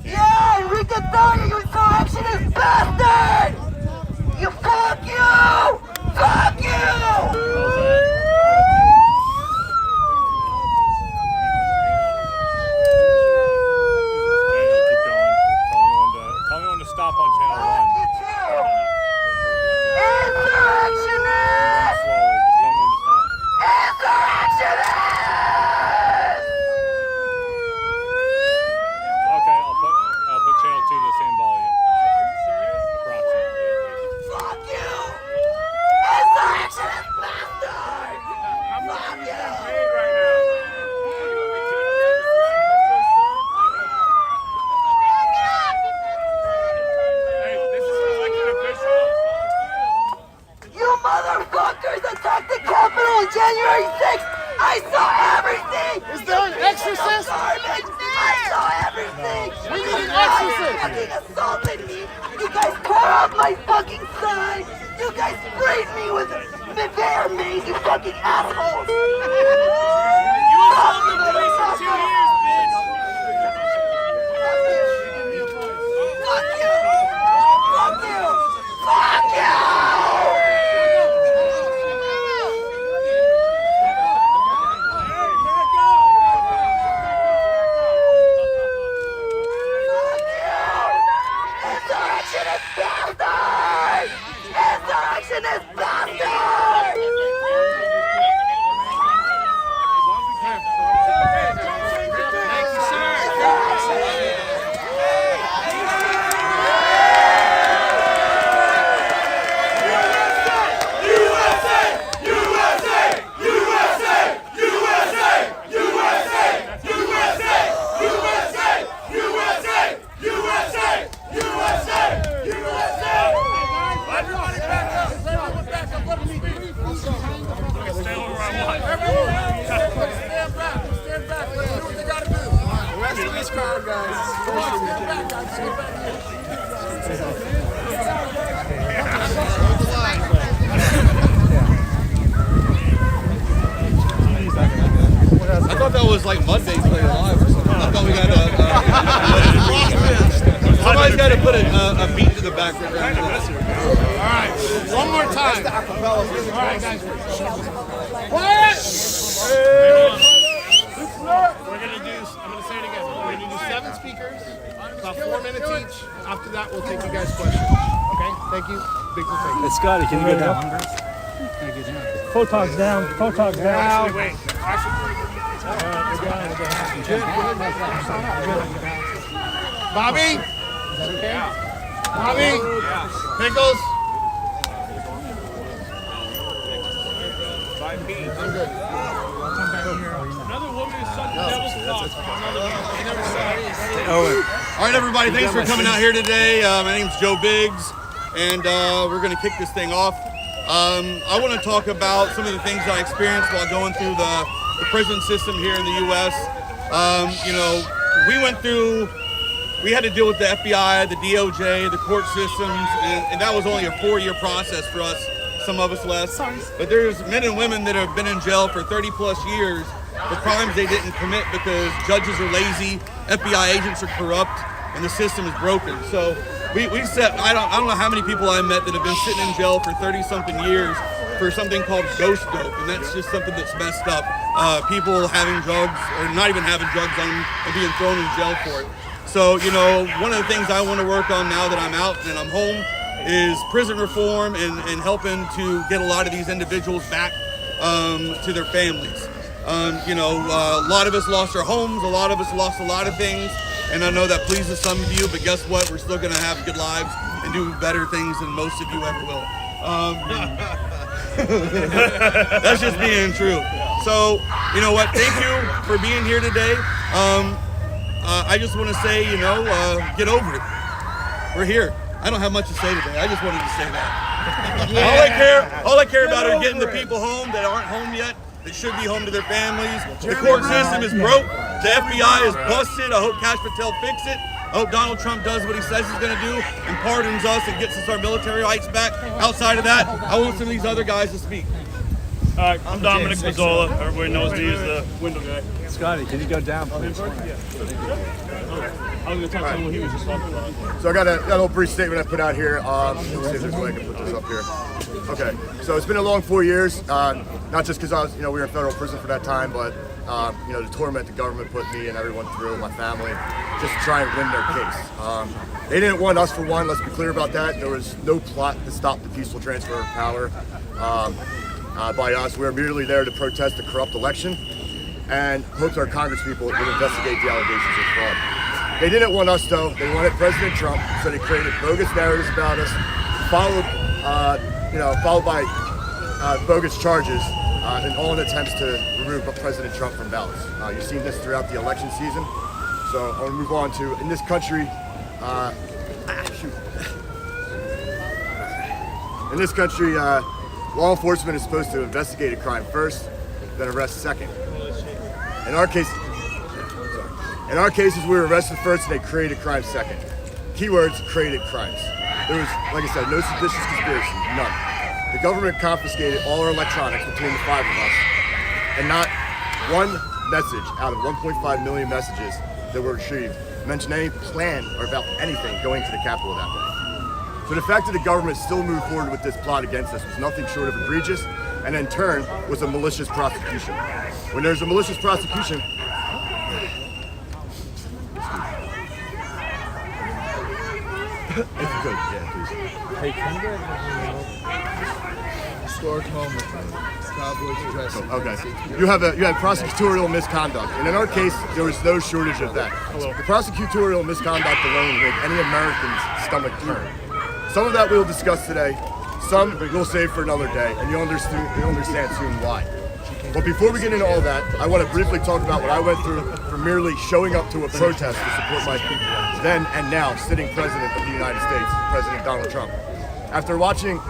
P: Yeah, Enrique Tarrio, you insurrectionist bastard! You fuck you! Fuck you!
L: Tell me when to stop on channel 1.
P: Insurrectionist!
L: Slowly, just tell me when to stop.
P: Insurrectionist!
L: Okay, I'll put channel 2 to the same volume. Approximately.
P: Fuck you! Insurrectionist bastard! Fuck you! You motherfuckers attacked the Capitol on January 6th! I saw everything!
H: Is there an exorcist?
P: Garbage! I saw everything!
H: We need an
P: You guys
H: exorcist!
P: fucking assaulted me! You guys tore up my fucking sign! You guys sprayed me with bear mace, you fucking assholes! You assaulted the police for 2 years, bitch! Fuck you! Fuck you! Fuck you! Insurrectionist bastard! Insurrectionist bastard!
C: I thought that was like Monday's Play Live or something. I thought we got somebody's got to put a beat to the background.
I: All right, one more time. All right, guys. Quiet! We're gonna do. I'm gonna say it again. We're gonna do 7 speakers, about 4 minutes each. After that, we'll take you guys' questions. Okay? Thank you. Big thank you.
L: Scotty, can you get down? Photog's down. Photog's down.
I: Actually, wait. Bobby? Is that okay? Bobby? Pickles?
C: 5 P.
I: I'm good.
O: Another woman who sucked the devil's cock.
C: All right, everybody, thanks for coming out here today. My name's Joe Biggs, and we're going to kick this thing off. I want to talk about some of the things I experienced while going through the prison system here in the U.S. You know, we had to deal with the FBI, the DOJ, the court systems, and that was only a 4-year process for us some of us less. But there's men and women that have been in jail for 30 plus years for crimes they didn't commit because judges are lazy, FBI agents are corrupt, and the system is broken. So we've set, I don't know how many people I met that have been sitting in jail for 30-something years for something called ghost dope, and that's just something that's messed up. People having drugs, or not even having drugs on them, and being thrown in jail for it. So, you know, one of the things I want to work on now that I'm out and I'm home is prison reform and helping to get a lot of these individuals back to their families. You know, a lot of us lost our homes, a lot of us lost a lot of things, and I know that pleases some of you, but guess what? We're still going to have good lives and do better things than most of you ever will. That's just being true. So, you know what? Thank you for being here today. I just want to say, you know, get over it. We're here. I don't have much to say today. I just wanted to say that. Yeah. All I care about is getting the people home that aren't home yet, that should be home to their families. The court system is broke. The FBI is busted. I hope Cash Patel fix it. I hope Donald Trump does what he says he's going to do and pardons us and gets us our military rights back. Outside of that, I want some of these other guys to speak.
L: I'm Dominic Mazzola. Everybody knows me as the window guy.
D: Scotty, can you go down, please?
L: I was going to talk about what he was just talking about.
H: So I got a little brief statement I put out here. Let's see if there's a way I can put this up here. Okay, so it's been a long 4 years, not just because I was, you know, we were in federal prison for that time, but you know, the torment the government put me and everyone through, my family, just to try and win their case. They didn't want us for one. Let's be clear about that. There was no plot to stop the peaceful transfer of power by us. We were merely there to protest the corrupt election and hoped our congresspeople would investigate the allegations of fraud. They didn't want us though. They wanted President Trump, so they created bogus narratives about us, followed by bogus charges, in all in attempts to remove President Trump from ballots. You've seen this throughout the election season. So I want to move on to, in this country, law enforcement is supposed to investigate a crime first, then arrest second. In our cases, we were arrested first and they created crime second. Keywords, created crimes. There was, like I said, no seditious conspiracy, none. The government confiscated all our electronics between the five of us, and not one message out of 1.5 million messages that were retrieved mentioned any plan or about anything going to the Capitol that day. So the fact that the government still moved forward with this plot against us was nothing short of egregious, and in turn was a malicious prosecution. When there's a malicious prosecution, if you could, yeah, please.
D: Hey, can you get
B: historic moment, Cowboys addressing. Okay. You had prosecutorial misconduct, and in our case, there was no shortage of that. The prosecutorial misconduct alone made any American's stomach turn. Some of that we'll discuss today. Some we'll save for another day, and you'll understand soon why. But before we get into all that, I want to briefly talk about what I went through for merely showing up to a protest to support my then and now sitting president of the United States, President Donald Trump. After watching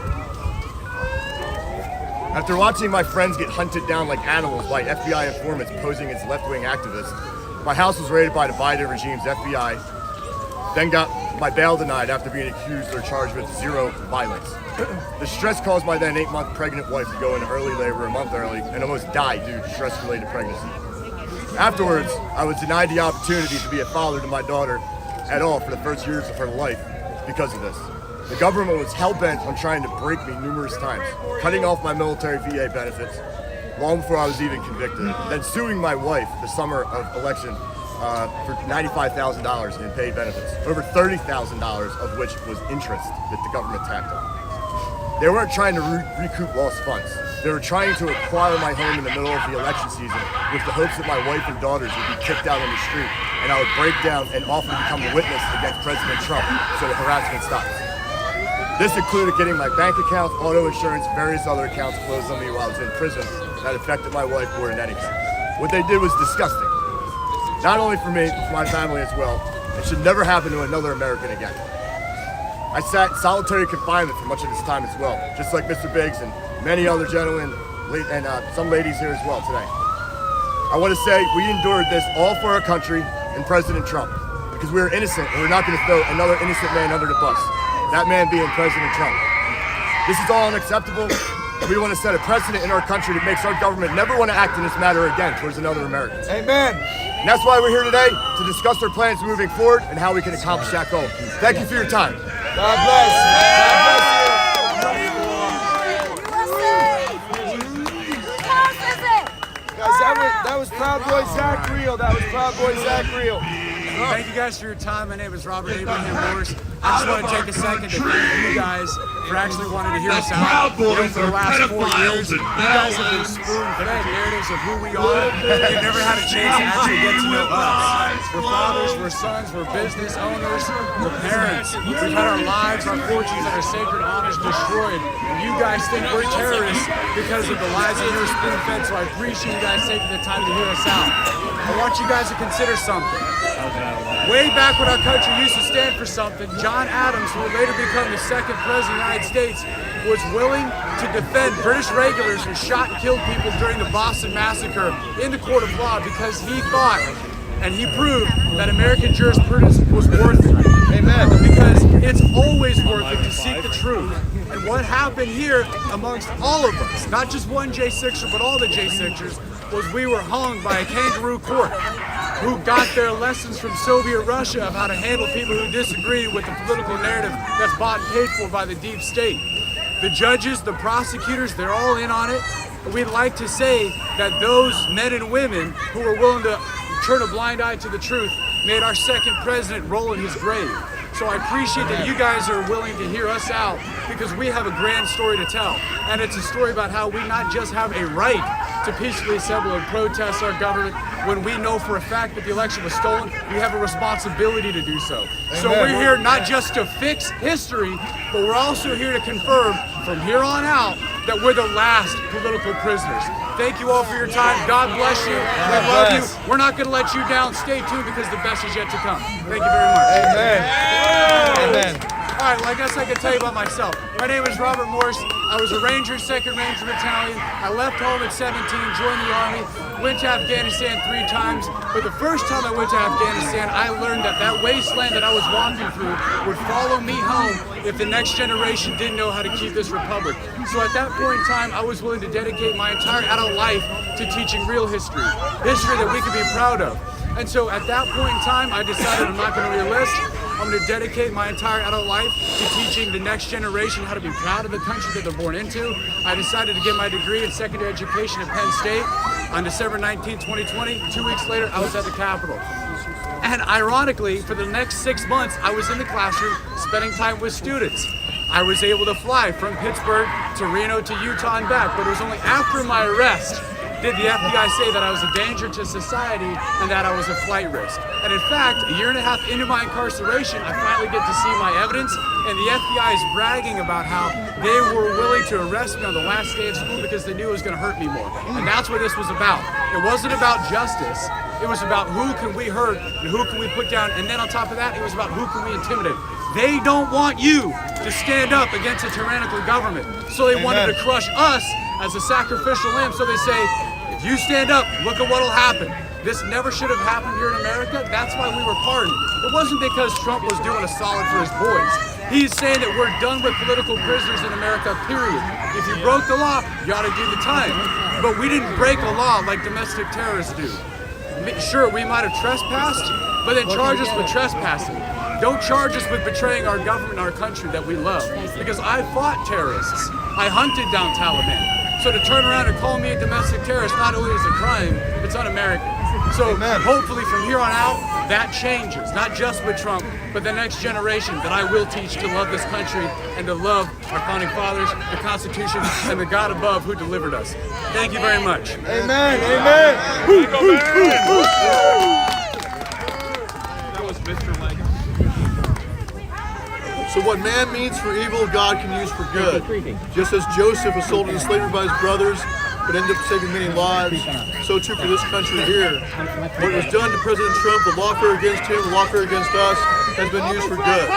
B: my friends get hunted down like animals by FBI informants posing as left-wing activists, my house was raided by the Biden regime's FBI, then got my bail denied after being accused or charged with zero violence. The stress caused my then 8-month pregnant wife to go into early labor a month early and almost die due to stress-related pregnancy. Afterwards, I was denied the opportunity to be a father to my daughter at all for the first years of her life because of this. The government was hell-bent on trying to break me numerous times, cutting off my military VA benefits long before I was even convicted, then suing my wife the summer of election for $95,000 in paid benefits, over $30,000 of which was interest that the government tacked on. They weren't trying to recoup lost funds. They were trying to acquire my home in the middle of the election season with the hopes that my wife and daughters would be kicked out on the street and I would break down and offer to become a witness against President Trump so the harassment stops. This included getting my bank accounts, auto insurance, various other accounts closed on me while I was in prison that affected my wife more than anything. What they did was disgusting. Not only for me, but for my family as well. It should never happen to another American again. I sat in solitary confinement for much of this time as well, just like Mr. Biggs and many other gentlemen and some ladies here as well today. I want to say we endured this all for our country and President Trump, because we are innocent and we're not going to throw another innocent man under the bus. That man being President Trump.
H: This is all unacceptable. We want to set a precedent in our country that makes our government never want to act in this matter again towards another American.
D: Amen.
H: And that's why we're here today, to discuss our plans moving forward and how we can accomplish that goal. Thank you for your time.
D: God bless. God bless you. Guys, that was Proud Boy Zach Reel. That was Proud Boy Zach Reel. Thank you guys for your time. My name is Robert Abraham Morris. I just want to take a second to thank you guys for actually wanting to hear us out. For the last 4 years, you guys have been spoon-fed narratives of who we are. You've never had a chance to actually get to know us. We're fathers, we're sons, we're business owners, we're parents. We've had our lives, our fortunes, and our sacred honors destroyed. And you guys think we're terrorists because of the lies that you're spoon-fed, so I appreciate you guys taking the time to hear us out. I want you guys to consider something. Way back when our country used to stand for something, John Adams, who would later become the second president of the United States, was willing to defend British regulars who shot and killed people during the Boston Massacre in the court of law because he thought, and he proved, that American jurisprudence was worth it. Amen. Because it's always worth it to seek the truth. And what happened here amongst all of us, not just one J6er, but all the J6ers, was we were hung by a kangaroo court who got their lessons from Soviet Russia of how to handle people who disagree with the political narrative that's bought and paid for by the deep state. The judges, the prosecutors, they're all in on it. We'd like to say that those men and women who were willing to turn a blind eye to the truth made our second president roll in his grave. So I appreciate that you guys are willing to hear us out because we have a grand story to tell. And it's a story about how we not just have a right to peacefully assemble and protest our government when we know for a fact that the election was stolen, we have a responsibility to do so. Amen. So we're here not just to fix history, but we're also here to confirm from here on out that we're the last political prisoners. Thank you all for your time. God bless you. We love you. We're not going to let you down. Stay tuned because the best is yet to come. Thank you very much. Amen. Amen. All right, well, I guess I can tell you about myself. My name is Robert Morris. I was a Ranger, 2nd Ranger Battalion. I left home at 17, joined the Army, went to Afghanistan 3 times. But the first time I went to Afghanistan, I learned that that wasteland that I was walking through would follow me home if the next generation didn't know how to keep this republic. So at that point in time, I was willing to dedicate my entire adult life to teaching real history, history that we could be proud of. And so at that point in time, I decided I'm not going to re-enlist. I'm going to dedicate my entire adult life to teaching the next generation how to be proud of the country that they're born into. I decided to get my degree in secondary education at Penn State on December 19, 2020. 2 weeks later, I was at the Capitol. And ironically, for the next 6 months, I was in the classroom spending time with students. I was able to fly from Pittsburgh to Reno to Utah and back, but it was only after my arrest did the FBI say that I was a danger to society and that I was a flight risk. And in fact, a year and a half into my incarceration, I finally get to see my evidence, and the FBI is bragging about how they were willing to arrest me on the last day of school because they knew it was going to hurt me more. And that's what this was about. It wasn't about justice. It was about who can we hurt and who can we put down. And then on top of that, it was about who can we intimidate. They don't want you to stand up against a tyrannical government. So they wanted to crush us as a sacrificial lamb. So they say, if you stand up, look at what'll happen. This never should have happened here in America. That's why we were pardoned. It wasn't because Trump was doing a solid for his boys. He's saying that we're done with political prisoners in America, period. If you broke the law, you ought to do the time. But we didn't break a law like domestic terrorists do. Sure, we might have trespassed, but then charge us with trespassing. Don't charge us with betraying our government and our country that we love. Because I fought terrorists. I hunted down Taliban. So to turn around and call me a domestic terrorist not only is a crime, it's un-American. So hopefully from here on out, that changes. Not just with Trump, but the next generation that I will teach to love this country and to love our founding fathers, the Constitution, and the God above who delivered us. Thank you very much.
M: Amen. Amen.
B: That was Mr. Lang. So what man means for evil, God can use for good. Just as Joseph was sold into slavery by his brothers, but ended up saving many lives, so too for this country here. What was done to President Trump, the lawfare against him, the lawfare against us, has been used for good.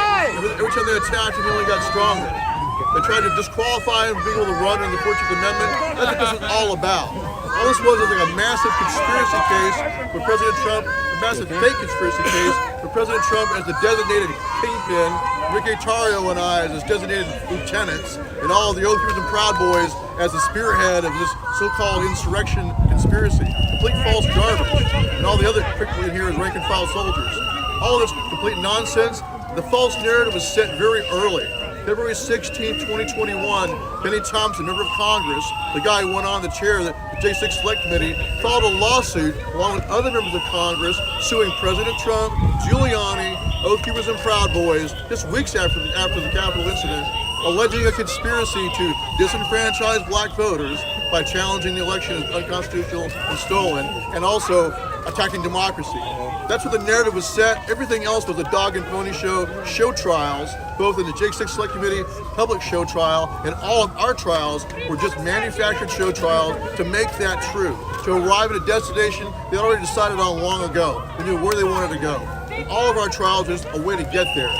B: Every time they attacked him, he only got stronger. They tried to disqualify him from being able to run in the 14th Amendment. That's what this is all about. All this was like a massive conspiracy case with President Trump, a massive fake conspiracy case with President Trump as the designated kingpin, Enrique Tarrio and I as his designated lieutenants, and all the Oath Keepers and Proud Boys as the spearhead of this so-called insurrection conspiracy. Complete false garbage. And all the other people in here as rank and file soldiers. All this complete nonsense. The false narrative was set very early. February 16, 2021, Benny Thompson, member of Congress, the guy who went on the chair of the J6 Select Committee, filed a lawsuit along with other members of Congress suing President Trump, Giuliani, Oath Keepers and Proud Boys, just weeks after the Capitol incident, alleging a conspiracy to disenfranchise black voters by challenging the election as unconstitutional and stolen, and also attacking democracy. That's where the narrative was set. Everything else was a dog and pony show trials, both in the J6 Select Committee public show trial, and all of our trials were just manufactured show trials to make that true, to arrive at a destination they already decided on long ago. They knew where they wanted to go. And all of our trials were just a way to get there.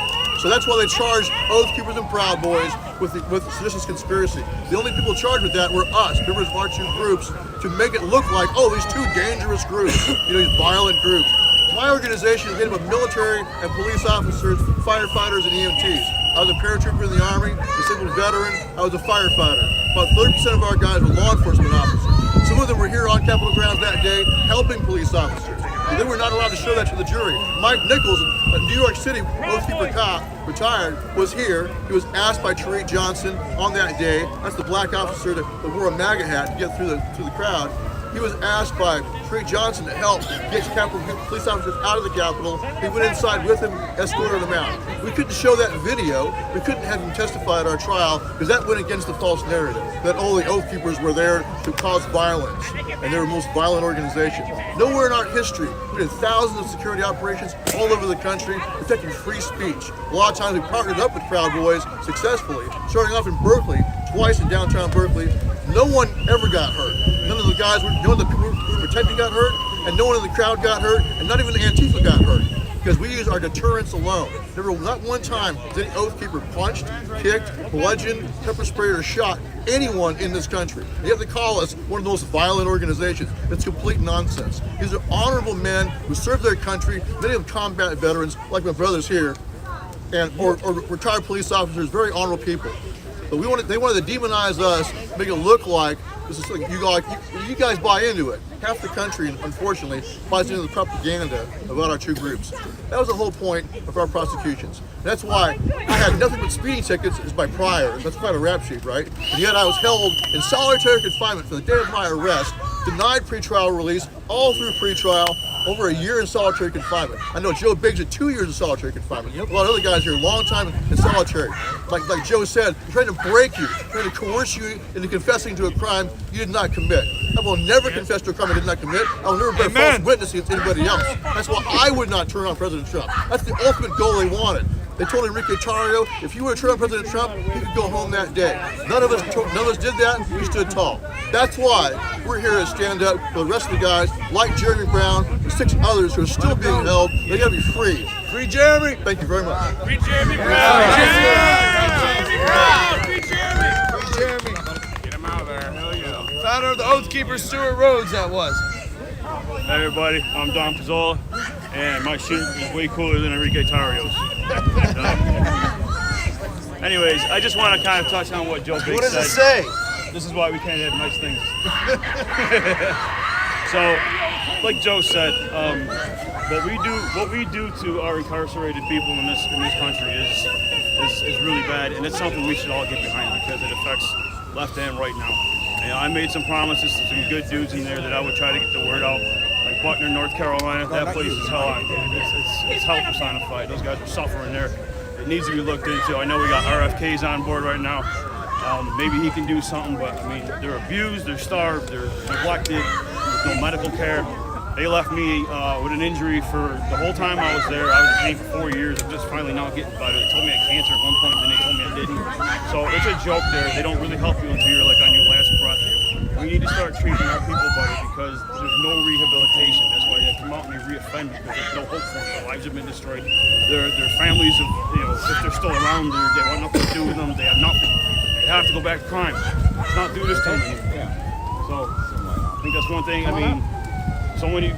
B: So that's why they charged Oath Keepers and Proud Boys with seditious conspiracy. The only people charged with that were us, members of our two groups, to make it look like, oh, these two dangerous groups, these violent groups. My organization is made up of military and police officers, firefighters, and EMTs. I was a paratrooper in the Army, disabled veteran. I was a firefighter. About 30% of our guys were law enforcement officers. Some of them were here on Capitol grounds that day helping police officers. But they were not allowed to show that to the jury. Mike Nichols, a New York City Oath Keeper cop, retired, was here. He was asked by Tariq Johnson on that day. That's the black officer that wore a MAGA hat to get through the crowd. He was asked by Tariq Johnson to help get Capitol police officers out of the Capitol. He went inside with him, escorted them out. We couldn't show that video. We couldn't have him testify at our trial because that went against the false narrative that only Oath Keepers were there to cause violence and they were the most violent organization. Nowhere in our history, we did thousands of security operations all over the country protecting free speech. A lot of times we partnered up with Proud Boys successfully, starting off in Berkeley, twice in downtown Berkeley. No one ever got hurt. None of the guys, none of the people we were protecting got hurt, and no one in the crowd got hurt, and not even the Antifa got hurt. Because we use our deterrence alone. Never, not one time has any Oath Keeper punched, kicked, bludgeoned, pepper sprayed, or shot anyone in this country. You have to call us one of the most violent organizations. It's complete nonsense. These are honorable men who serve their country, many of them combat veterans, like my brothers here, and or retired police officers, very honorable people. But they wanted to demonize us, make it look like this is like you guys buy into it. Half the country, unfortunately, buys into the propaganda about our two groups. That was the whole point of our prosecutions. That's why I had nothing but speeding tickets as my prior. That's quite a rap sheet, right? And yet I was held in solitary confinement from the day of my arrest, denied pretrial release, all through pretrial, over a year in solitary confinement. I know Joe Biggs had 2 years in solitary confinement. A lot of other guys here, long time in solitary. Like Joe said, trying to break you, trying to coerce you into confessing to a crime you did not commit. I will never confess to a crime I did not commit. I will never bear false witness against anybody else. That's why I would not turn on President Trump. That's the ultimate goal they wanted. They told Enrique Tarrio, if you were to turn on President Trump, he could go home that day. None of us did that. We stood tall. That's why we're here to stand up for the rest of the guys, like Jeremy Brown, and 6 others who are still being held. They gotta be free.
C: Free Jeremy!
B: Thank you very much.
O: Free Jeremy Brown! Jeremy Brown! Free Jeremy!
C: Free Jeremy! Get him out of there. Hell yeah. Founder of the Oath Keepers, Stuart Rhodes, that was.
L: Hey everybody, I'm Don Pizzola, and my shit is way cooler than Enrique Tarrio's. Anyways, I just want to kind of touch on what Joe Biggs said.
M: What does it say?
L: This is why we can't have nice things. So, like Joe said, what we do to our incarcerated people in this country is really bad, and it's something we should all get behind because it affects left and right now. And I made some promises to some good dudes in there that I would try to get the word out. Like Butner, North Carolina, that place is hell. It's hell personified. Those guys are suffering there. It needs to be looked into. I know we got RFKs on board right now. Maybe he can do something, but I mean, they're abused, they're starved, they're neglected, there's no medical care. They left me with an injury for the whole time I was there. I was in pain for 4 years. I'm just finally not getting better. They told me I had cancer at one point, then they told me I didn't. So it's a joke there. They don't really help you until you're like on your last breath. We need to start treating our people better because there's no rehabilitation. That's why they come out and they reoffend because there's no hope for them. Their lives have been destroyed. Their families, if they're still around, they want nothing to do with them. They have nothing. They have to go back to crime. Let's not do this to them anymore. So I think that's one thing. I mean, so many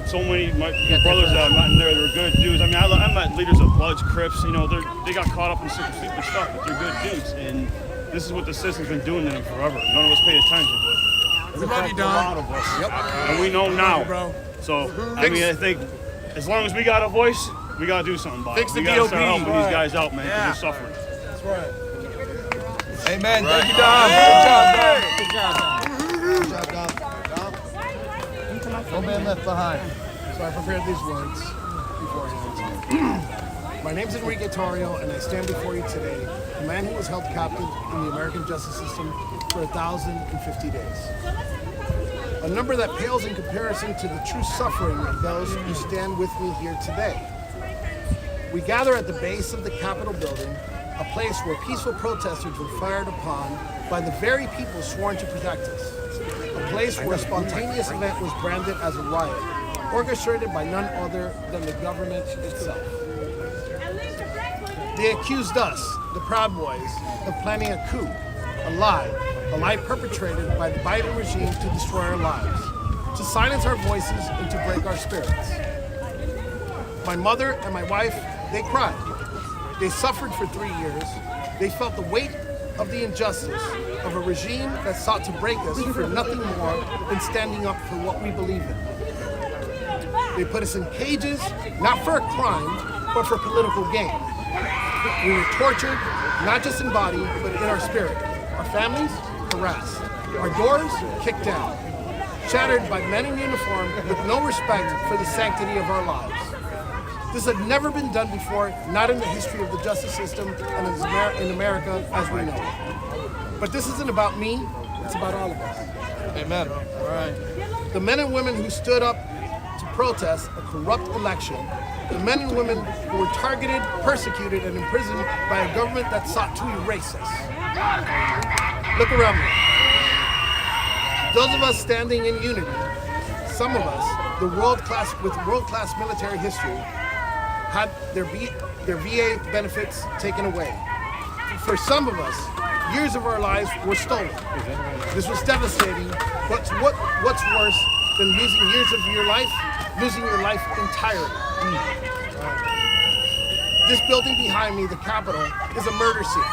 L: my brothers that I met in there, they were good dudes. I mean, I met leaders of Bloods, Crips, you know, they got caught up in super stupid stuff, but they're good dudes. And this is what the system's been doing to them forever. None of us pay attention, but
D: We love you, Don.
L: and we know now. So, I mean, I think as long as we got a voice, we got to do something about it.
D: Fix the
L: We got to start
D: DOB.
L: helping these guys out, man, because they're suffering.
D: That's right.
K: Amen.
D: Right.
K: Thank you, Dom.
D: Good job,
K: Good job, Dom.
B: No man left behind.
I: So I prepared these words beforehand. My name is Enrique Tarrio, and I stand before you today, a man who was held captive in the American justice system for 1,050 days. A number that pales in comparison to the true suffering of those who stand with me here today. We gather at the base of the Capitol building, a place where peaceful protesters were fired upon by the very people sworn to protect us. A place where a spontaneous event was branded as a riot, orchestrated by none other than the government itself. They accused us, the Proud Boys, of planning a coup, a lie perpetrated by the Biden regime to destroy our lives, to silence our voices and to break our spirits. My mother and my wife, they cried. They suffered for 3 years. They felt the weight of the injustice of a regime that sought to break us for nothing more than standing up for what we believe in. They put us in cages, not for a crime, but for political gain. We were tortured, not just in body, but in our spirit. Our families, harassed. Our doors, kicked down. Shattered by men in uniform with no respect for the sanctity of our lives. This had never been done before, not in the history of the justice system and in America as we know it. But this isn't about me, it's about all of us.
K: Amen. All right.
I: The men and women who stood up to protest a corrupt election, the men and women who were targeted, persecuted, and imprisoned by a government that sought to erase us. Look around me. Those of us standing in unity, some of us, with world-class military history, had their VA benefits taken away. For some of us, years of our lives were stolen. This was devastating, but what's worse than losing years of your life? Losing your life entirely. This building behind me, the Capitol, is a murder scene.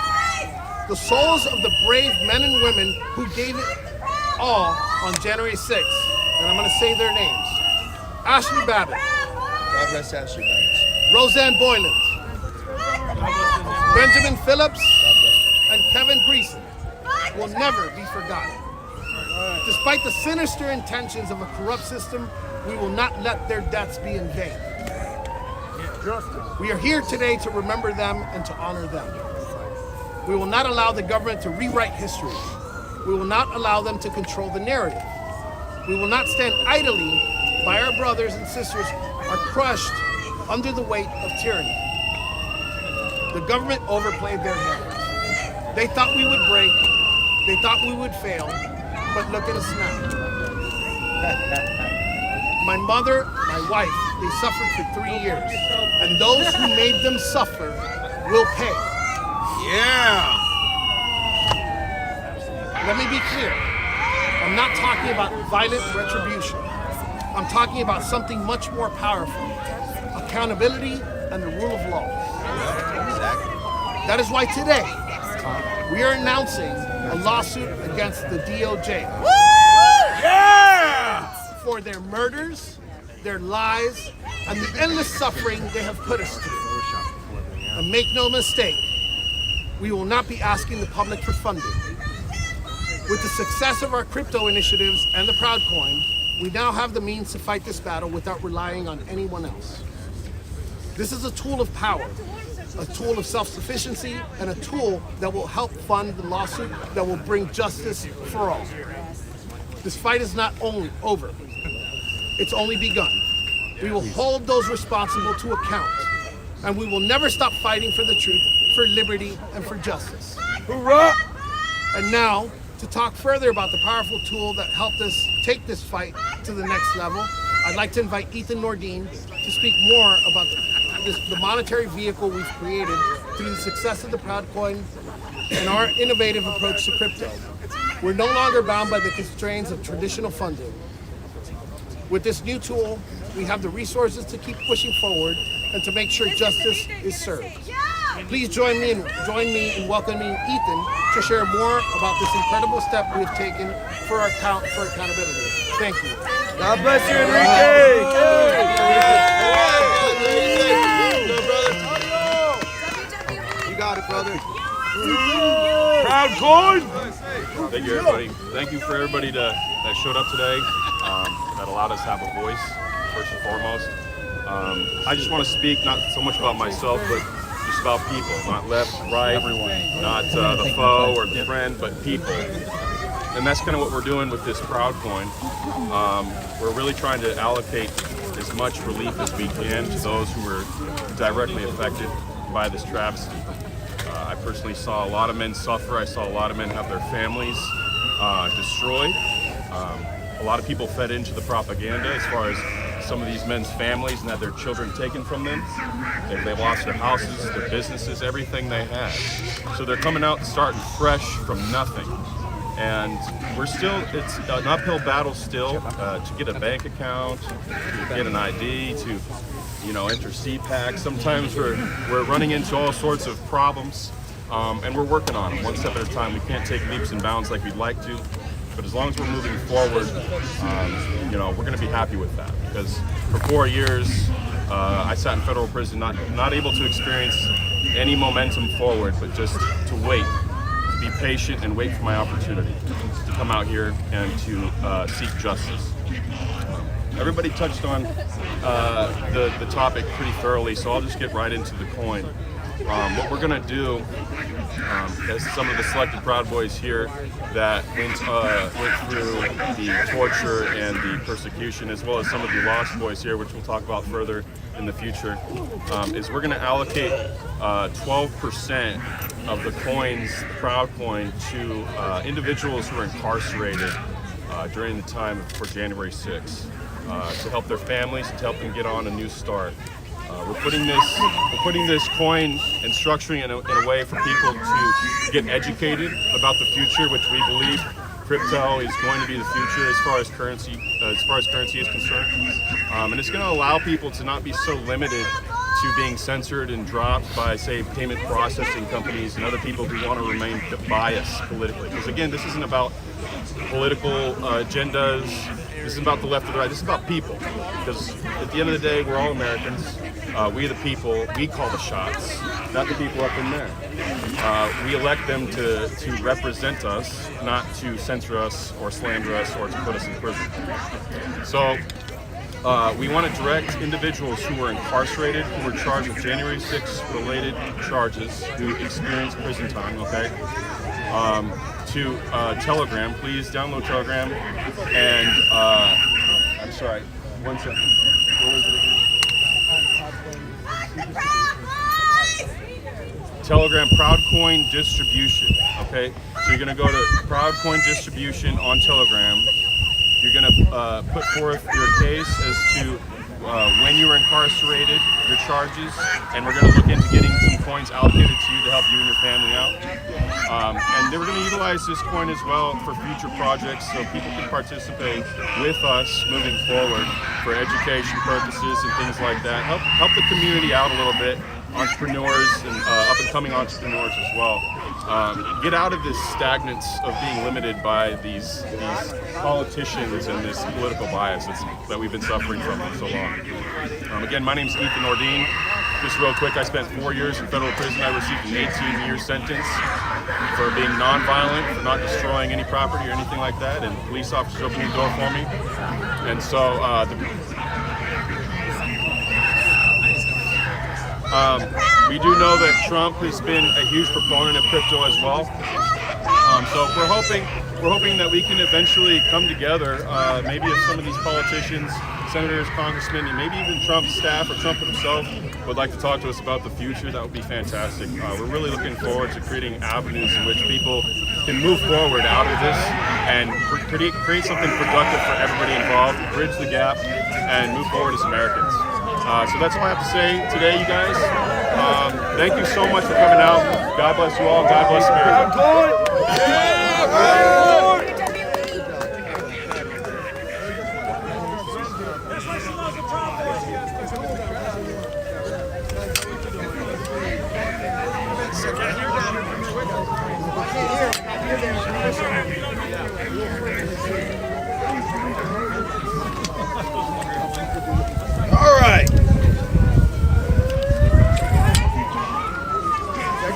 I: The souls of the brave men and women who gave it all on January 6th, and I'm going to say their names. Ashley Babbitt.
K: God rest Ashley Babbitt.
I: Roseanne Boyland, Benjamin Phillips, and Kevin Greason will never be forgotten. Despite the sinister intentions of a corrupt system, we will not let their deaths be in vain. We are here today to remember them and to honor them. We will not allow the government to rewrite history. We will not allow them to control the narrative. We will not stand idly by our brothers and sisters are crushed under the weight of tyranny. The government overplayed their hand. They thought we would break, they thought we would fail, but look at us now. My mother, my wife, they suffered for 3 years, and those who made them suffer will pay.
K: Yeah!
I: Let me be clear. I'm not talking about violent retribution. I'm talking about something much more powerful. Accountability and the rule of law. That is why today we are announcing a lawsuit against the DOJ.
K: Yeah!
I: For their murders, their lies, and the endless suffering they have put us through. And make no mistake, we will not be asking the public for funding. With the success of our crypto initiatives and the Proud Coin, we now have the means to fight this battle without relying on anyone else. This is a tool of power, a tool of self-sufficiency, and a tool that will help fund the lawsuit that will bring justice for all. This fight is not only over, it's only begun. We will hold those responsible to account, and we will never stop fighting for the truth, for liberty, and for justice.
K: Hoorah!
I: And now, to talk further about the powerful tool that helped us take this fight to the next level, I'd like to invite Ethan Nordine to speak more about the monetary vehicle we've created through the success of the Proud Coin and our innovative approach to crypto. We're no longer bound by the constraints of traditional funding. with this new tool, we have the resources to keep pushing forward and to make sure justice is served. Please join me in welcoming Ethan to share more about this incredible step we have taken for accountability. Thank you.
O: God bless you, Enrique.
M: You got it, brother.
O: Proud coin.
E: Thank you, everybody. Thank you for everybody that showed up today, that allowed us to have a voice, first and foremost. I just want to speak not so much about myself, but just about people, not left, right, everyone, not the foe or the friend, but people. And that's kind of what we're doing with this crowd coin. We're really trying to allocate as much relief as we can to those who were directly affected by this travesty. I personally saw a lot of men suffer. I saw a lot of men have their families destroyed. A lot of people fed into the propaganda as far as some of these men's families and had their children taken from them. They lost their houses, their businesses, everything they had. So they're coming out and starting fresh from nothing. And we're still, it's an uphill battle still to get a bank account, to get an ID, to enter CPAC. Sometimes we're running into all sorts of problems, and we're working on them one step at a time. We can't take leaps and bounds like we'd like to, but as long as we're moving forward, we're going to be happy with that. Because for 4 years, I sat in federal prison, not able to experience any momentum forward, but just to wait, to be patient and wait for my opportunity to come out here and to seek justice. Everybody touched on the topic pretty thoroughly, so I'll just get right into the coin. What we're going to do, as some of the selected Proud Boys here that went through the torture and the persecution, as well as some of the Lost Boys here, which we'll talk about further in the future, is we're going to allocate 12% of the coins, the Proud coin, to individuals who are incarcerated during the time for January 6th. To help their families, to help them get on a new start. We're putting this coin and structuring it in a way for people to get educated about the future, which we believe crypto is going to be the future as far as currency is concerned. And it's going to allow people to not be so limited to being censored and dropped by, say, payment processing companies and other people who want to remain biased politically. Because again, this isn't about political agendas. This isn't about the left or the right. This is about people. Because at the end of the day, we're all Americans. We the people, we call the shots, not the people up in there. We elect them to represent us, not to censor us or slander us or to put us in prison. So we want to direct individuals who were incarcerated, who were charged with January 6th related charges, who experienced prison time, okay? To Telegram. Please download Telegram. And I'm sorry, 1 second. Telegram Proudcoin Distribution. Okay, so you're gonna go to Proudcoin Distribution on Telegram. You're gonna put forth your case as to when you were incarcerated, your charges, and we're going to look into getting some coins allocated to you to help you and your family out. And we're going to utilize this coin as well for future projects so people can participate with us moving forward for education purposes and things like that. Help the community out a little bit, entrepreneurs and up-and-coming entrepreneurs as well. Get out of this stagnance of being limited by these politicians and this political bias that we've been suffering from for so long. Again, my name is Ethan Ordine. Just real quick, I spent 4 years in federal prison. I received an 18-year sentence for being nonviolent, for not destroying any property or anything like that, and police officers opened the door for me. And so we do know that Trump has been a huge proponent of crypto as well. So we're hoping that we can eventually come together. Maybe if some of these politicians, senators, congressmen, and maybe even Trump's staff or Trump himself would like to talk to us about the future, that would be fantastic. We're really looking forward to creating avenues in which people can move forward out of this and create something productive for everybody involved, bridge the gap, and move forward as Americans. So that's all I have to say today, you guys. Thank you so much for coming out. God bless you all. God bless America.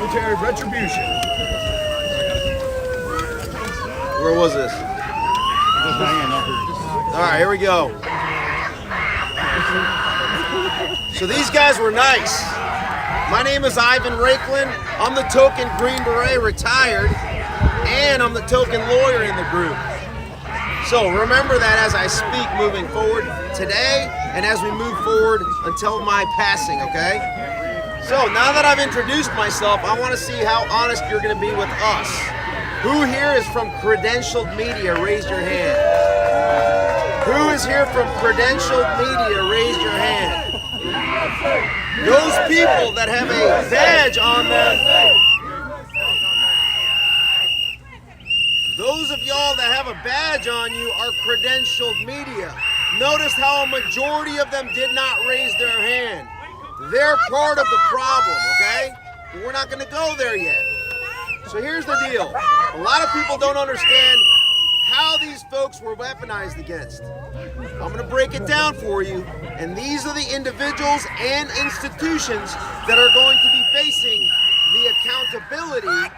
H: Military Retribution.
M: Where was this? All right, here we go. So these guys were nice. My name is Ivan Rakelin. I'm the token Green Beret retired, and I'm the token lawyer in the group. So remember that as I speak moving forward today and as we move forward until my passing, okay? So now that I've introduced myself, I want to see how honest you're going to be with us. Who here is from credentialed media? Raise your hand. Who is here from credentialed media? Raise your hand. Those people that have a badge on them, those of y'all that have a badge on you are credentialed media. Notice how a majority of them did not raise their hand. They're part of the problem, okay? But we're not going to go there yet. So here's the deal. A lot of people don't understand how these folks were weaponized against. I'm going to break it down for you, and these are the individuals and institutions that are going to be facing the accountability,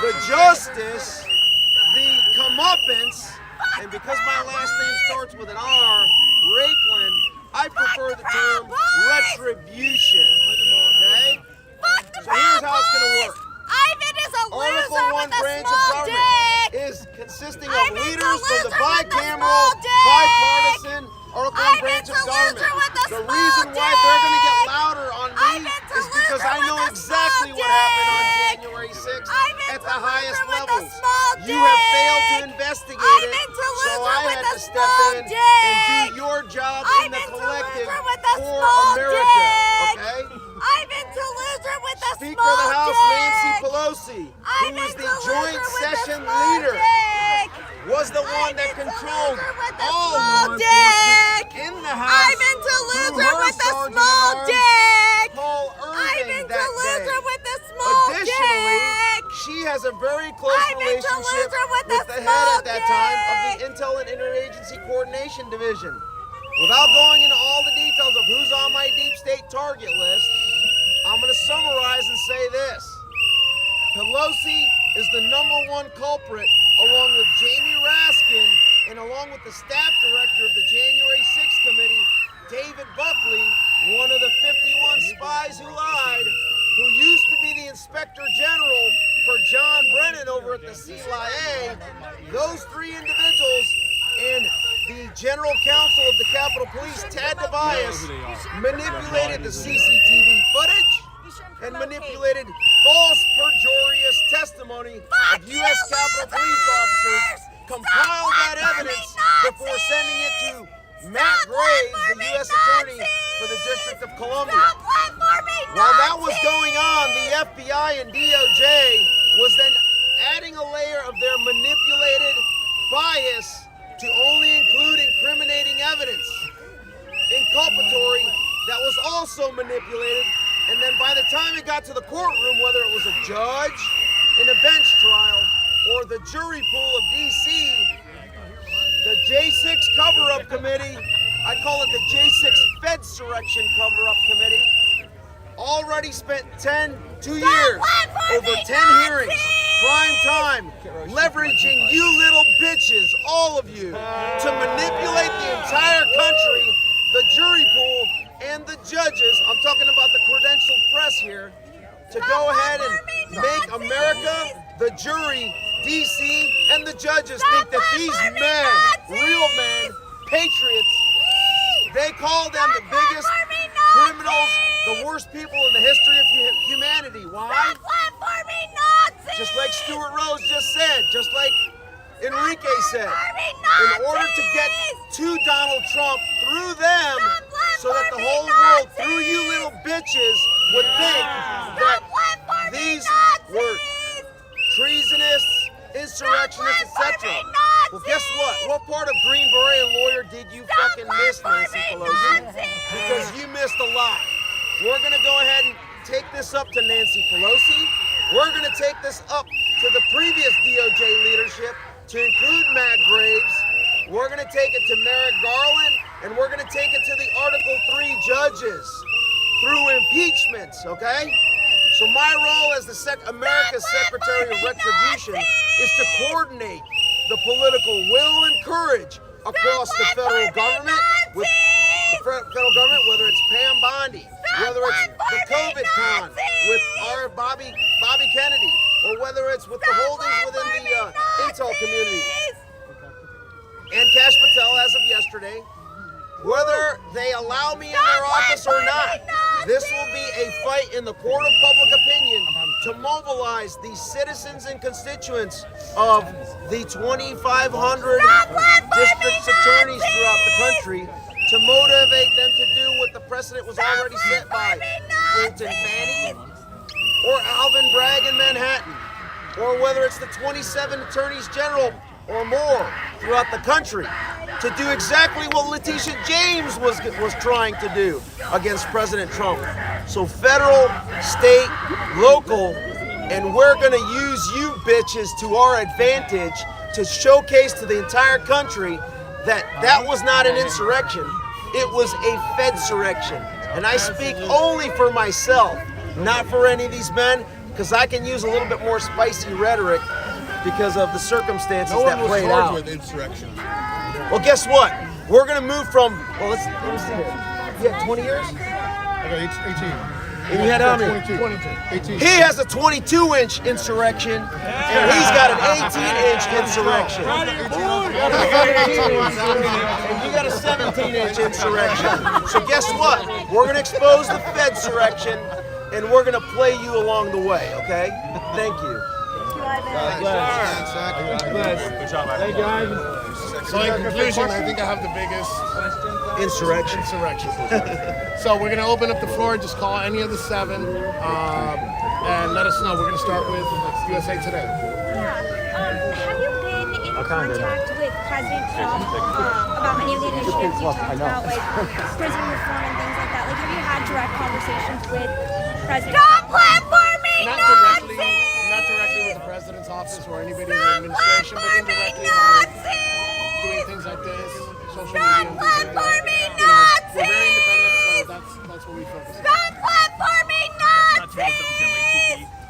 M: the justice, the comeuppance, and because my last name starts with an R, Rakelin, I prefer the term retribution, okay? So here's how it's going to work.
P: Ivan is a
M: Article
P: loser
M: 1
P: with a
M: branch of
P: small
M: government
P: dick.
M: is consisting of
P: Ivan's
M: leaders
P: a
M: from the
P: loser with a
M: bicameral,
P: small dick.
M: bipartisan, Article 1 branch of
P: Ivan's a
M: government.
P: loser with a
M: The
P: small
M: reason why they're going to get
P: dick.
M: louder on me
P: Ivan's a
M: is because
P: loser
M: I know
P: with a
M: exactly
P: small
M: what happened on
P: dick.
M: January 6th
P: Ivan's
M: at
P: a
M: the highest
P: loser with a
M: levels.
P: small
M: You have failed to
P: dick.
M: investigate
P: Ivan's
M: it,
P: a
M: so
P: loser
M: I
P: with
M: had
P: a
M: to step
P: small
M: in and
P: dick.
M: do your job in the
P: Ivan's a
M: collective
P: loser with a
M: for
P: small
M: America,
P: dick.
M: okay?
P: Ivan's a loser with a
M: Speaker
P: small
M: of the House
P: dick.
M: Nancy Pelosi, who is the joint session leader, was the one that controlled all law enforcement in the House.
P: Ivan's a
M: through
P: loser
M: her
P: with a
M: sergeant
P: small
M: at arms,
P: dick.
M: Paul Irving,
P: Ivan's
M: that
P: a loser
M: day.
P: with a small
M: Additionally,
P: dick.
M: she has a very close
P: Ivan's a
M: relationship
P: loser with
M: with
P: a
M: the head
P: small
M: at that time of the Intel and Interagency Coordination Division. Without going into all the details of who's on my deep state target list, I'm going to summarize and say this. Pelosi is the #1 culprit, along with Jamie Raskin and along with the staff director of the January 6th committee, David Buckley, one of the 51 spies who lied, who used to be the inspector general for John Brennan over at the CIA. Those three individuals and the general counsel of the Capitol Police, Tad DeVias, manipulated the CCTV footage and manipulated false perjurious testimony of U.S. Capitol Police officers, compiled that evidence before sending it to Matt Graves, the U.S. Attorney for the District of Columbia. While that was going on, the FBI and DOJ was then adding a layer of their manipulated bias to only include incriminating evidence, inculpatory, that was also manipulated. And then by the time it got to the courtroom, whether it was a judge in a bench trial or the jury pool of D.C., the J6 cover-up committee, I call it the J6 Fedsurrection cover-up committee, already spent 2 years, over 10 hearings, prime time, leveraging you little bitches, all of you, to manipulate the entire country, the jury pool, and the judges, I'm talking about the credentialed press here, to go ahead and make America, the jury, DC, and the judges think that these men, real men, patriots, they call them the biggest criminals, the worst people in the history of humanity. Why? Just like Stuart Rose just said, just like Enrique said, in order to get to Donald Trump through them, so that the whole world, through you little bitches, would think that these were treasonous, insurrectionists, etc. Well, guess what? What part of Green Beret lawyer did you fucking miss, Nancy Pelosi? Because you missed a lot. We're going to go ahead and take this up to Nancy Pelosi. We're going to take this up to the previous DOJ leadership, to include Matt Graves. We're going to take it to Merrick Garland, and we're going to take it to the Article 3 judges through impeachments, okay? So my role as the America's Secretary of Retribution is to coordinate the political will and courage across the federal government, with the federal government, whether it's Pam Bondi, whether it's the COVID con with our Bobby Kennedy, or whether it's with the holdings within the intel community. And Kash Patel, as of yesterday, whether they allow me in their office or not, this will be a fight in the court of public opinion to mobilize the citizens and constituents of the 2,500 district attorneys throughout the country to motivate them to do what the precedent was already set by Fulton Fanning or Alvin Bragg in Manhattan, or whether it's the 27 attorneys general or more throughout the country to do exactly what Letitia James was trying to do against President Trump. So federal, state, local, and we're gonna use you bitches to our advantage to showcase to the entire country that was not an insurrection, it was a Fedsurrection. And I speak only for myself, not for any of these men, because I can use a little bit more spicy rhetoric because of the circumstances that played out.
C: with insurrection.
M: Well, guess what? We're gonna move from, well, let me see here. You had 20 years?
B: I got 18.
M: And you had how many?
B: 22. 18.
M: He has a 22-inch insurrection, and he's got an 18-inch insurrection. And you got a 17-inch insurrection. So guess what? We're gonna expose the Fedsurrection, and we're gonna play you along the way, okay? Thank you.
I: Good job, Hey guys. So in conclusion, I think I have the biggest
M: insurrection.
I: So we're going to open up the floor. Just call any of the 7 and let us know. We're going to start with USA Today.
Q: Have you been in contact with President Trump about any of the initiatives you talked about, like prison reform and things like that? Like, have you had direct conversations with President Trump?
I: Not directly with the president's office or anybody in the administration, but indirectly by doing things like this, social media. We're very independent, so that's what we focus on.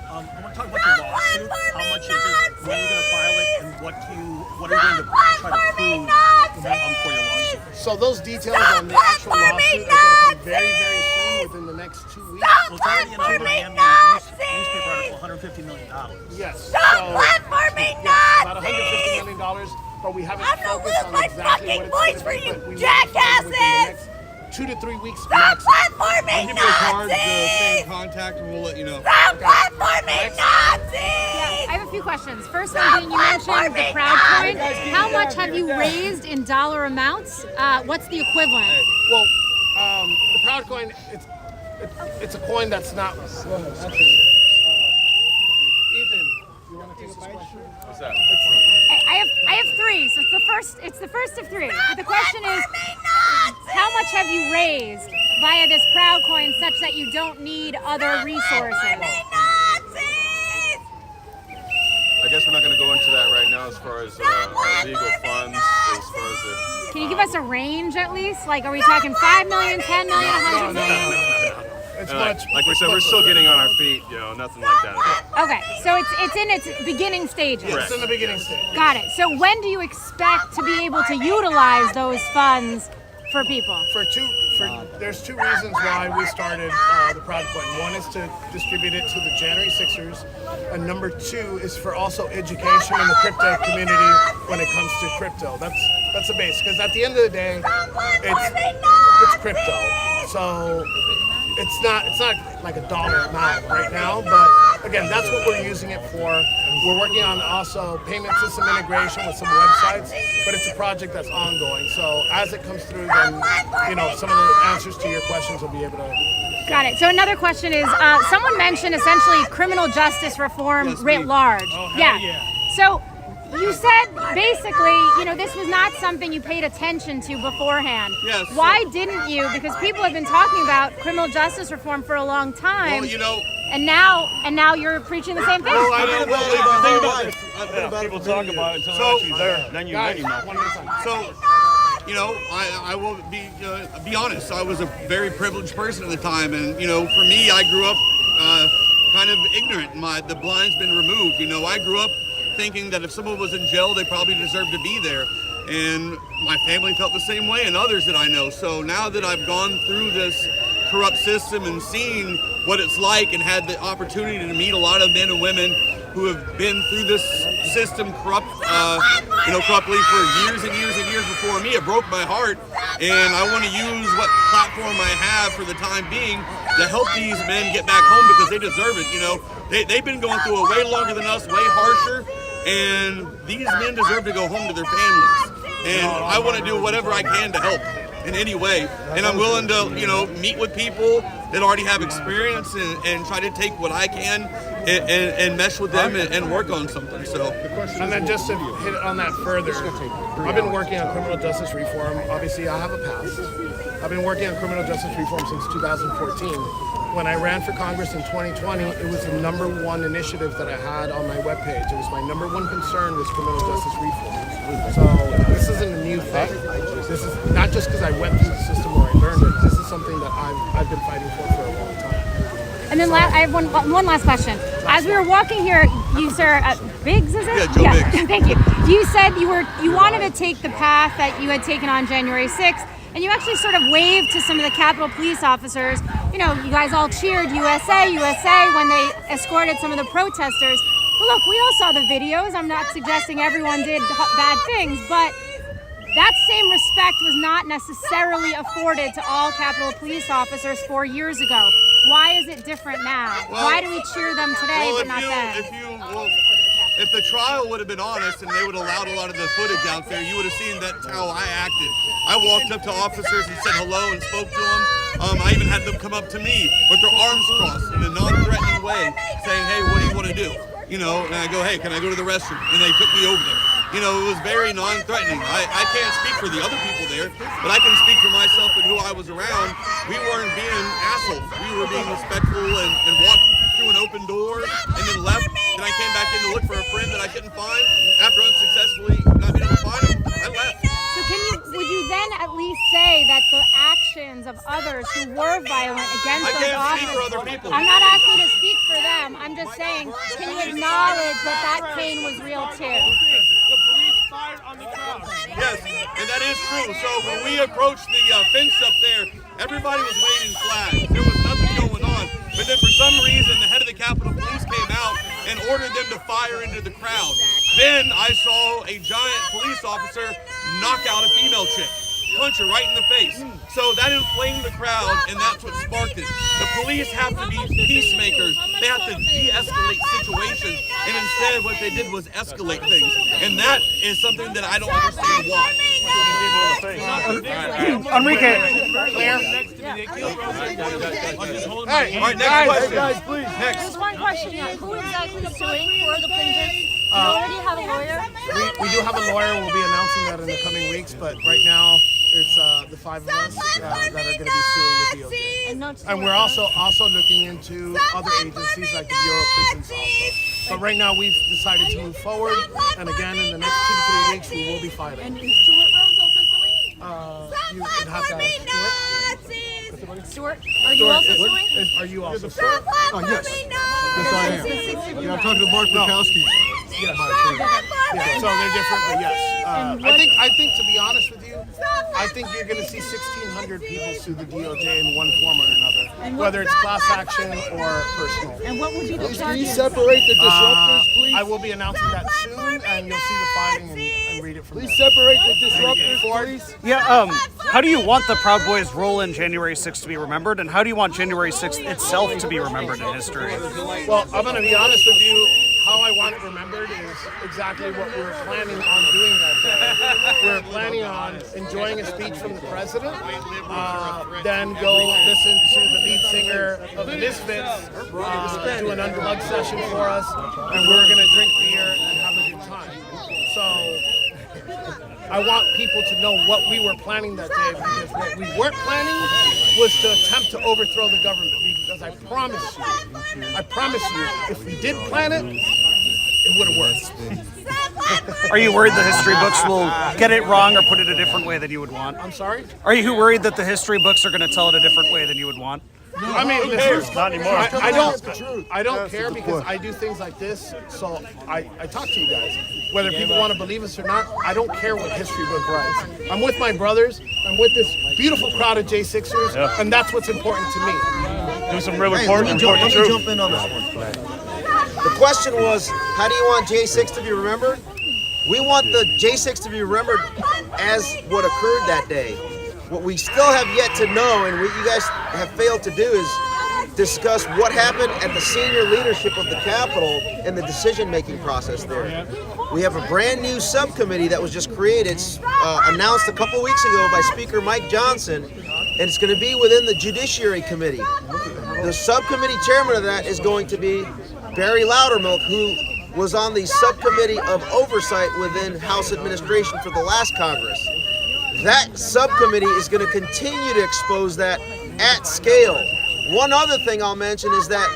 R: I want to talk about your lawsuit. How much is it? When are you going to file it? And what are you going to try to prove for your lawsuit?
I: So those details on the actual lawsuit are going to come very, very soon, within the next 2 weeks.
R: Well, it's already in a newspaper article, $150 million.
I: Yes. About $150 million, but we haven't focused on exactly what it's going to be. But we jackasses! Within the next 2 to 3 weeks maximum.
C: I'll give you a card to stay in contact, and we'll let you know.
Q: Yeah,
J: I have a few questions. First one being, you mentioned the Proud Coin. How much have you raised in dollar amounts? What's the equivalent?
I: Well, the Proud Coin, it's a coin that's not. Ethan, you want to take this question?
E: What's that?
J: I have 3, so it's the first of 3. But the question is, how much have you raised via this Proud Coin such that you don't need other resources?
E: I guess we're not going to go into that right now as far as our legal funds, as far as the...
J: Can you give us a range at least? Like, are we talking 5 million, 10 million, 100 million?
E: Like we said, we're still getting on our feet, nothing like that.
J: Okay, so it's in its beginning stages.
I: Yes, it's in the beginning stage.
J: Got it. So when do you expect to be able to utilize those funds for people?
I: There's 2 reasons why we started the Proud Coin. One is to distribute it to the January Sixers, and number 2 is for also education in the crypto community when it comes to crypto. That's the base, because at the end of the day, it's crypto. So it's not like a dollar amount right now, but again, that's what we're using it for. We're working on also payment system integration with some websites, but it's a project that's ongoing. So as it comes through, then some of the answers to your questions will be able to.
J: Got it. So another question is, someone mentioned essentially criminal justice reform writ large.
I: Oh,
J: yeah. So you said basically, this was not something you paid attention to beforehand.
C: Yes.
J: Why didn't you? Because people have been talking about criminal justice reform for a long time.
C: Well,
J: and now you're preaching the same thing.
C: Well, I don't
L: Yeah, people talk about it until they're actually there. Then you know.
C: So, I will be honest. I was a very privileged person at the time, and for me, I grew up kind of ignorant. The blind's been removed. You know, I grew up thinking that if someone was in jail, they probably deserved to be there. And my family felt the same way, and others that I know. So now that I've gone through this corrupt system and seen what it's like and had the opportunity to meet a lot of men and women who have been through this system corruptly for years and years and years before me, it broke my heart. And I want to use what platform I have for the time being to help these men get back home because they deserve it. You know, they've been going through it way longer than us, way harsher. And these men deserve to go home to their families. And I want to do whatever I can to help in any way. And I'm willing to, meet with people that already have experience and try to take what I can and mesh with them and work on something. So,
I: and then just to hit on that further, I've been working on criminal justice reform. Obviously, I have a past. I've been working on criminal justice reform since 2014. When I ran for Congress in 2020, it was the #1 initiative that I had on my webpage. It was my #1 concern was criminal justice reform. So this isn't a new thing. This is not just because I went through the system or I learned it. This is something that I've been fighting for a long time.
J: And then I have one last question. As we were walking here, you, sir, Biggs, is it?
C: Yeah, Joe Biggs.
J: Thank you. You said you wanted to take the path that you had taken on January 6th, and you actually sort of waved to some of the Capitol Police officers. You know, you guys all cheered USA, USA when they escorted some of the protesters. But look, we all saw the videos. I'm not suggesting everyone did bad things, but that same respect was not necessarily afforded to all Capitol Police officers 4 years ago. Why is it different now? Why do we cheer them today but not then?
C: If the trial would have been honest and they would have allowed a lot of the footage out there, you would have seen that's how I acted. I walked up to officers and said hello and spoke to them. I even had them come up to me with their arms crossed in a non-threatening way, saying, "Hey, what do you want to do?" You know, and I go, "Hey, can I go to the restroom?" And they took me over there. You know, it was very non-threatening. I can't speak for the other people there, but I can speak for myself and who I was around. We weren't being assholes. We were being respectful and walked through an open door and then left. Then I came back in to look for a friend that I couldn't find. After unsuccessfully not being able to find him, I left.
J: So would you then at least say that the actions of others who were violent against those officers...
C: I can't speak for other people.
J: I'm not asking you to speak for them. I'm just saying, can you acknowledge that pain was real too?
O: The police fired on the crowd.
C: Yes, and that is true. So when we approached the fence up there, everybody was waving flags. There was nothing going on. But then for some reason, the head of the Capitol Police came out and ordered them to fire into the crowd. Then I saw a giant police officer knock out a female chick, punch her right in the face. So that inflamed the crowd, and that's what sparked it. The police have to be peacemakers. They have to de-escalate situations, and instead what they did was escalate things. And that is something that I don't understand why.
A: Enrique.
C: Hey, all right, next question.
B: Guys, please.
C: Next.
F: Just one question. Who exactly is suing for the plaintiffs? Do you already have a lawyer?
I: We do have a lawyer. We'll be announcing that in the coming weeks. But right now, it's the 5 of us that are going to be suing the DOJ. And we're also looking into other agencies like the Bureau of Prisons also. But right now, we've decided to move forward. And again, in the next 2 to 3 weeks, we will be filing.
F: And is Stuart Rose also suing?
I: You would have to ask Stuart.
F: Stuart, are you also suing?
I: Are you also suing?
B: Oh, yes. Yes, I am. Yeah, I'm talking to Mark Bukowski.
I: Yes. Yeah, so they're different, but yes. I think, to be honest with you, I think you're going to see 1,600 people sue the DOJ in one form or another, whether it's class action or personal.
F: And what would be the charges?
B: Can you separate the disruptors, please?
I: I will be announcing that soon, and you'll see the filing and read it from there.
B: Please separate the disruptors, please.
A: Yeah, how do you want the Proud Boys' role in January 6th to be remembered, and how do you want January 6th itself to be remembered in history?
I: Well, I'm going to be honest with you. How I want it remembered is exactly what we were planning on doing that day. We were planning on enjoying a speech from the president, then go listen to the lead singer of the Misfits do an unplugged session for us, and we were going to drink beer and have a good time. So I want people to know what we were planning that day, because what we weren't planning was to attempt to overthrow the government. Because I promise you, if we did plan it, it would have worked.
A: Are you worried the history books will get it wrong or put it a different way than you would want?
I: I'm sorry?
A: Are you worried that the history books are going to tell it a different way than you would want?
I: No, I mean,
L: Who cares? Not anymore.
I: I don't care because I do things like this. So I talk to you guys. Whether people want to believe us or not, I don't care what history book writes. I'm with my brothers. I'm with this beautiful crowd of J6ers, and that's what's important to me.
L: Do some real important
M: Let me
L: truth.
M: jump in on this one. The question was, how do you want J6 to be remembered? We want the J6 to be remembered as what occurred that day. What we still have yet to know, and what you guys have failed to do, is discuss what happened at the senior leadership of the Capitol and the decision-making process there. We have a brand new subcommittee that was just created, announced a couple weeks ago by Speaker Mike Johnson, and it's going to be within the Judiciary Committee. The subcommittee chairman of that is going to be Barry Loudermilk, who was on the subcommittee of oversight within House administration for the last Congress. That subcommittee is going to continue to expose that at scale. One other thing I'll mention is that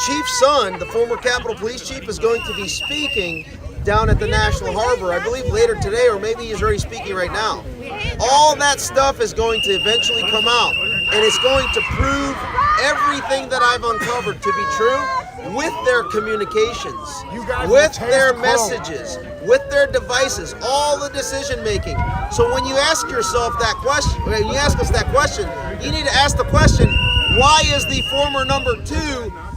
M: Chief Son, the former Capitol Police Chief, is going to be speaking down at the National Harbor, I believe later today, or maybe he's already speaking right now. All that stuff is going to eventually come out, and it's going to prove everything that I've uncovered to be true with their communications, with their messages, with their devices, all the decision making. So when you ask yourself that question, when you ask us that question, you need to ask the question, why is the former number 2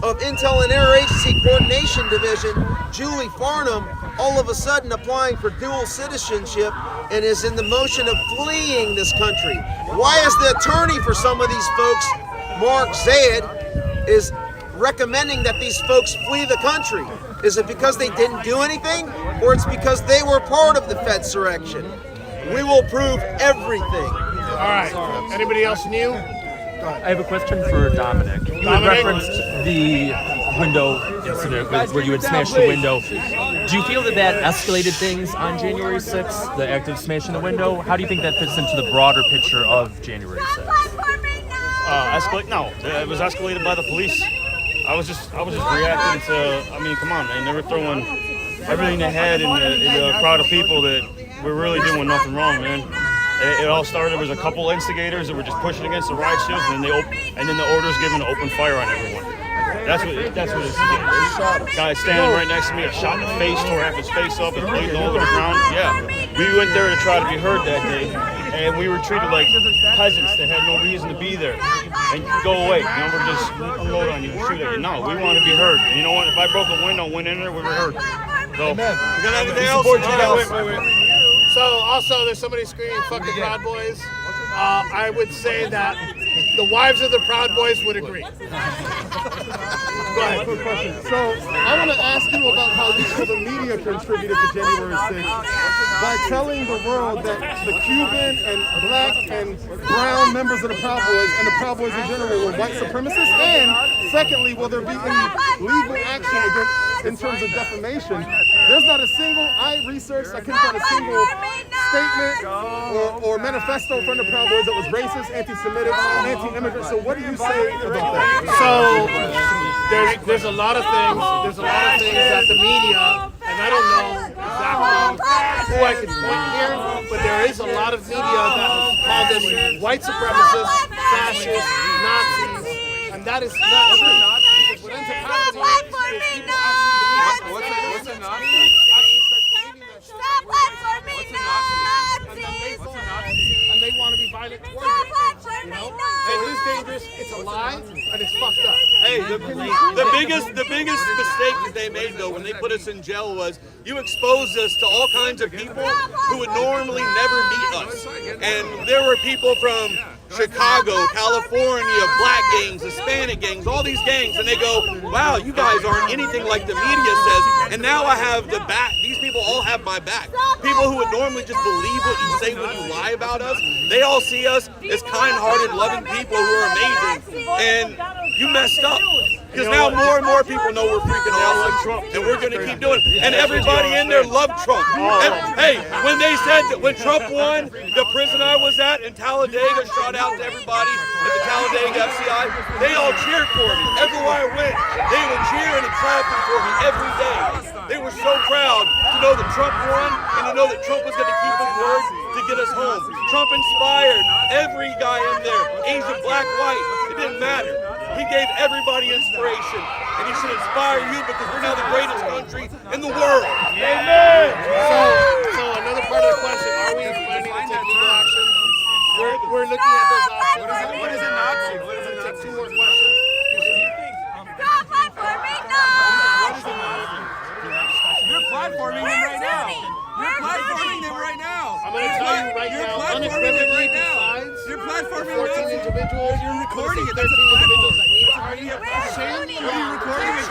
M: of Intel and Interagency Coordination Division, Julie Farnham, all of a sudden applying for dual citizenship and is in the motion of fleeing this country? Why is the attorney for some of these folks, Mark Zayed, is recommending that these folks flee the country? Is it because they didn't do anything, or it's because they were part of the Fedsurrection? We will prove everything.
I: All right. Anybody else new?
N: I have a question for Dominic. You had referenced the window incident where you had smashed the window. Do you feel that escalated things on January 6th, the act of smashing the window? How do you think that fits into the broader picture of January 6th?
L: No, it was escalated by the police. I was just reacting to. I mean, come on, man. They were throwing everything they had in a crowd of people that were really doing nothing wrong, man. It all started. There was a couple instigators that were just pushing against the riot shields, and then the orders given to open fire on everyone. That's what it is. Guy standing right next to me, a shot in the face, tore half his face up, and bleeding all over the ground. Yeah, we went there to try to be heard that day, and we were treated like peasants that had no reason to be there. And go away. You know, we're just unload on you and shoot at you. No, we want to be heard. You know what? If I broke a window and went in there, we were heard. So, we got anything else?
I: Wait. So also, there's somebody screaming "fuck the Proud Boys." I would say that the wives of the Proud Boys would agree. Go ahead.
B: Quick question. So I want to ask you about how you feel the media contributed to January 6th by telling the world that the Cuban and black and brown members of the Proud Boys and the Proud Boys in general were white supremacists. And secondly, will there be any legal action against in terms of defamation? There's not a single, I researched, I couldn't find a single statement or manifesto from the Proud Boys that was racist, anti-Semitic, anti-immigrant. So what do you say about that?
I: So there's a lot of things. There's a lot of things that the media, and I don't know exactly who I can point here, but there is a lot of media that has called us white supremacists, fascists, Nazis, and that is not true. Because what ends up happening is people actually
P: What's a Nazi?
I: and they want to be violent towards it. You know? It is dangerous, it's a lie, and it's fucked up.
C: Hey, the biggest mistake that they made though when they put us in jail was you exposed us to all kinds of people who would normally never meet us. And there were people from Chicago, California, black gangs, Hispanic gangs, all these gangs, and they go, wow, you guys aren't anything like the media says. And now I have the back. These people all have my back. People who would normally just believe what you say when you lie about us, they all see us as kind-hearted, loving people who are amazing. And you messed up. Because now more and more people know we're freaking awesome, and we're going to keep doing it. And everybody in there loved Trump. And, hey, when they said that when Trump won, the prison I was at in Talladega, shout out to everybody at the Talladega FCI, they all cheered for me. Everywhere I went, they were cheering and clapping for me every day. They were so proud to know that Trump won and to know that Trump was going to keep his word to get us home. Trump inspired every guy in there, Asian, black, white.
S: It didn't matter. He gave everybody inspiration, and he should inspire you because we're now the greatest country in the world.
I: Amen. So another part of the question: are we planning to take legal action? We're looking at those options.
C: What is a Nazi? What is a Nazi?
I: Two more questions.
P: Stop platforming Nazis!
S: You're platforming them right now. You're platforming them right now.
I: I'm going to tell you right now, unequivocally, besides
S: You're platforming
I: 14 individuals,
S: You're recording it.
I: 13 individuals that need to be
S: Shame on recording it.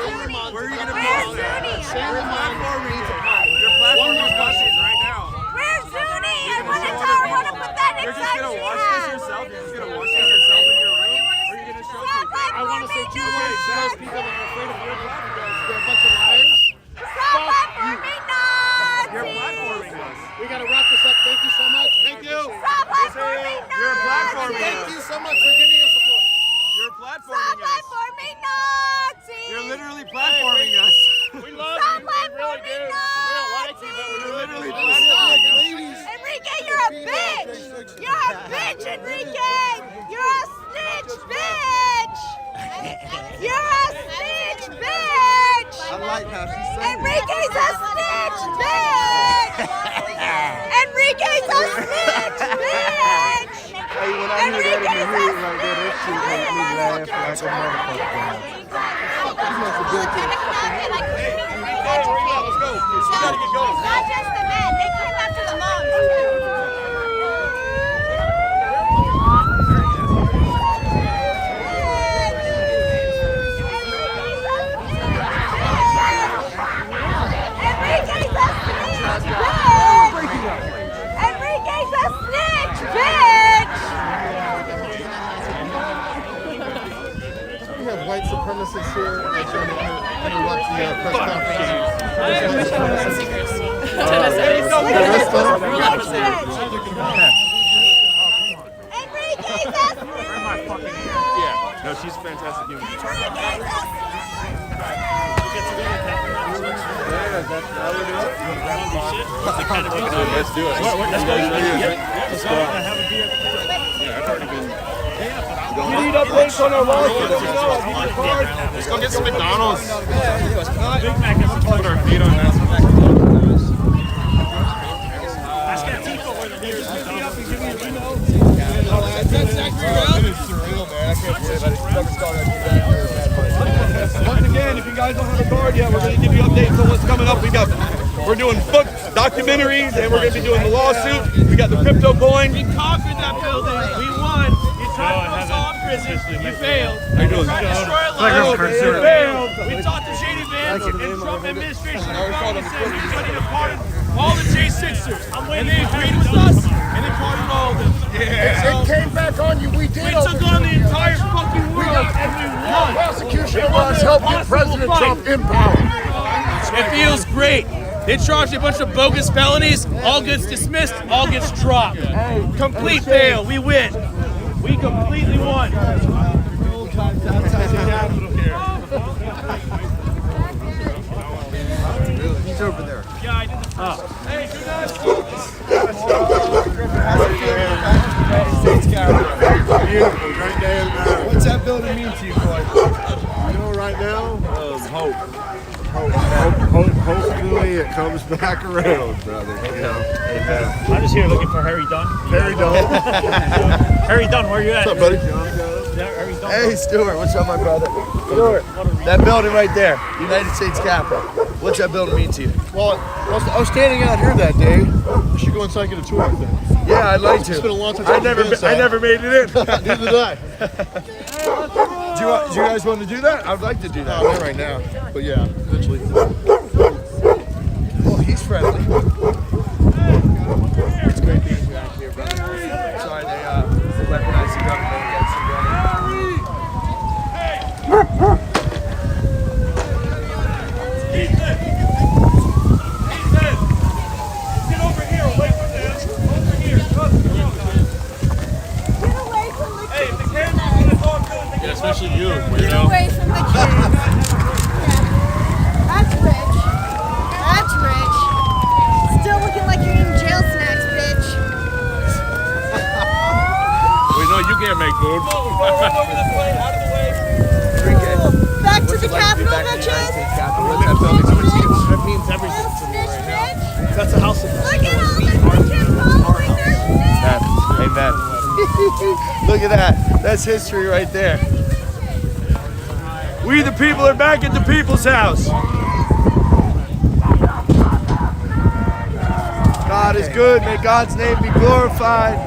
S: Where are you going to post that?
I: Shame on
S: platforming
I: needs
S: it.
I: a pot.
S: You're platforming Nazis right now.
P: Where's Zuni? I want to tell her what a pathetic
S: You're just going to watch this yourself? You're just going to watch this yourself in your room? Or are you going to show people?
I: I want to say two ways to those people that are afraid of your platform. They're a bunch of liars.
P: Stop platforming Nazis!
S: You're platforming us.
I: We got to wrap this up. Thank you so much.
S: Thank you.
P: Stop platforming Nazis!
S: You're platforming
I: Thank
S: us.
I: you so much for giving us a voice.
S: You're
P: Stop
S: platforming us.
P: platforming Nazis!
S: You're literally platforming us.
I: We love
P: Stop
I: you. We really do.
P: platforming
I: We don't like you, but
S: You're
I: we're
S: literally
I: platforming
S: platforming us.
P: Enrique, you're a bitch! You're a bitch, Enrique! You're a snitch bitch! You're a snitch bitch!
M: I like how she said
P: Enrique's a snitch bitch! Enrique's a snitch bitch!
M: Hey, when I hear that in the head like that, that shit makes me laugh like a motherfucker.
S: Let's go. We gotta get going.
P: Not just the men, they came after the moms too. Enrique's a snitch, bitch!
B: We have white supremacists here that trying to interrupt the press conference.
E: Yeah, no, she's a fantastic human. Let's do it.
S: You need updates on our lawsuit.
E: Let's go get some McDonald's. Put our feet on that.
R: Ask Antifa where the nearest McDonald's is.
S: Once again, if you guys don't have a card yet, we're going to give you updates on what's coming up. We're doing book documentaries, and we're going to be doing the lawsuit. We got the crypto coin.
O: We conquered that building. We won. You tried to put us all in prison. You failed.
S: How you doing?
O: You tried to destroy our lives. You failed. We talked to Shady Vance and Trump administration. They said we studied a part of all the J6ers. And they agreed with us, and they pardoned all of them.
H: It came back on you. We did.
O: We took on the entire fucking world, and we won.
H: Prosecution of us helped get President Trump in power.
O: It feels great. They charged a bunch of bogus felonies. All gets dismissed. All gets dropped. Complete fail. We win. We completely won.
M: He's over there.
O: Yeah, I did the Hey, do that.
B: Beautiful, great day in America.
M: What's that building mean to you, boy?
B: You know, right now, hope. Hopefully it comes back around, brother. You know? Amen.
R: I'm just here looking for Harry Dunn.
B: Harry Dunn.
R: Harry Dunn, where you at?
B: What's up, buddy?
R: Harry Dunn.
T: Hey, Stuart. What's up, my brother? Stuart, that building right there, United States Capitol. What's that building mean to you?
B: Well, I was standing out here that day. You should go inside and get a tour of it.
T: Yeah, I'd like to.
B: It's been a long time.
T: I never made it in.
B: Neither did I.
T: Do you guys want to do that? I'd like to do that.
B: No, not right now. But yeah, eventually.
T: Oh, he's friendly. It's great being back here, brother. Sorry they weaponized the government against the brother.
O: Get over here, away from them. Over here. Come.
P: Get away from the
O: Hey, if the camera's gonna talk to us,
E: Yeah, especially you,
P: Get
E: weirdo.
P: away from the kids. That's rich. That's rich. Still looking like you're eating jail snacks, bitch.
E: We know you can't make food.
O: over this way.
I: filming. That means everything to me right now. That's a house of
T: Amen. Look at that. That's history right there. We the people are back at the people's house. God is good. May God's name be glorified.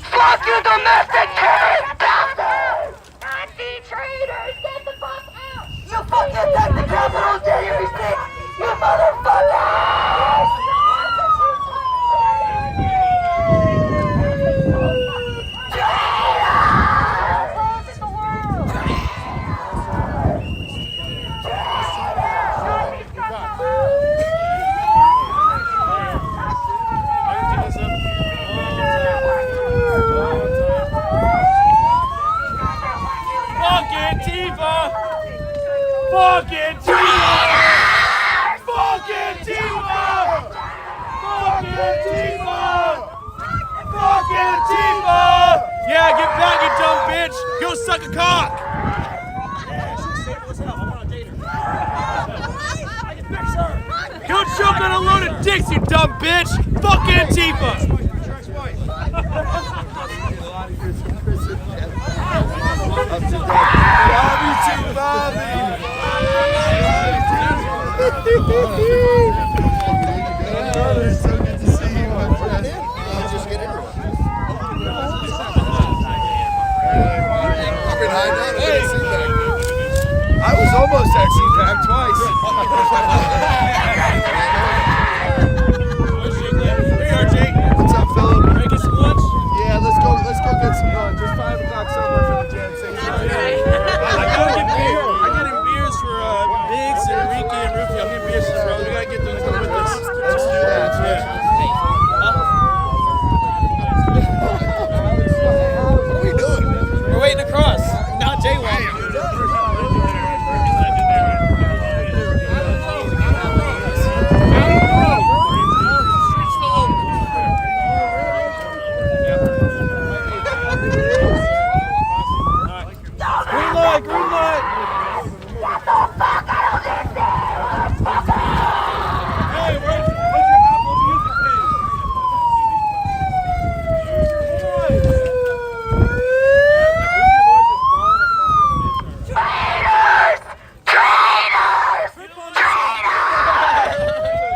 P: Fuck you, domestic terrorist bastards! Anti-traitors, get the fuck out! You fucking attacked the Capitol January 6th, you motherfuckers!
O: Fuck Antifa! Fuck Antifa! Fuck Antifa! Fuck Antifa! Fuck Antifa! Yeah, get back, you dumb bitch! Go suck a cock! Go choke on a load of dicks, you dumb bitch! Fuck Antifa!
T: I was almost at CPAC twice.
O: Hey RJ,
T: what's up, Philip?
O: Can I get some lunch?
T: Yeah, let's go get some lunch. It's 5 o'clock somewhere for the Jan 6.
O: I gotta get beer. I got him beers for Biggs, Enrique, and Rufio. I'm getting beers for bro. We gotta get them to come with us.
T: Let's do that.
O: Yeah.
T: What are we doing?
K: We're waiting across, not jaywalking.
O: Green light! Hey, where's your Apple Music page?
P: Traitors! Traitors!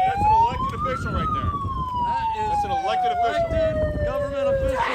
C: That's an elected official right there. That's an elected official.
O: Government official.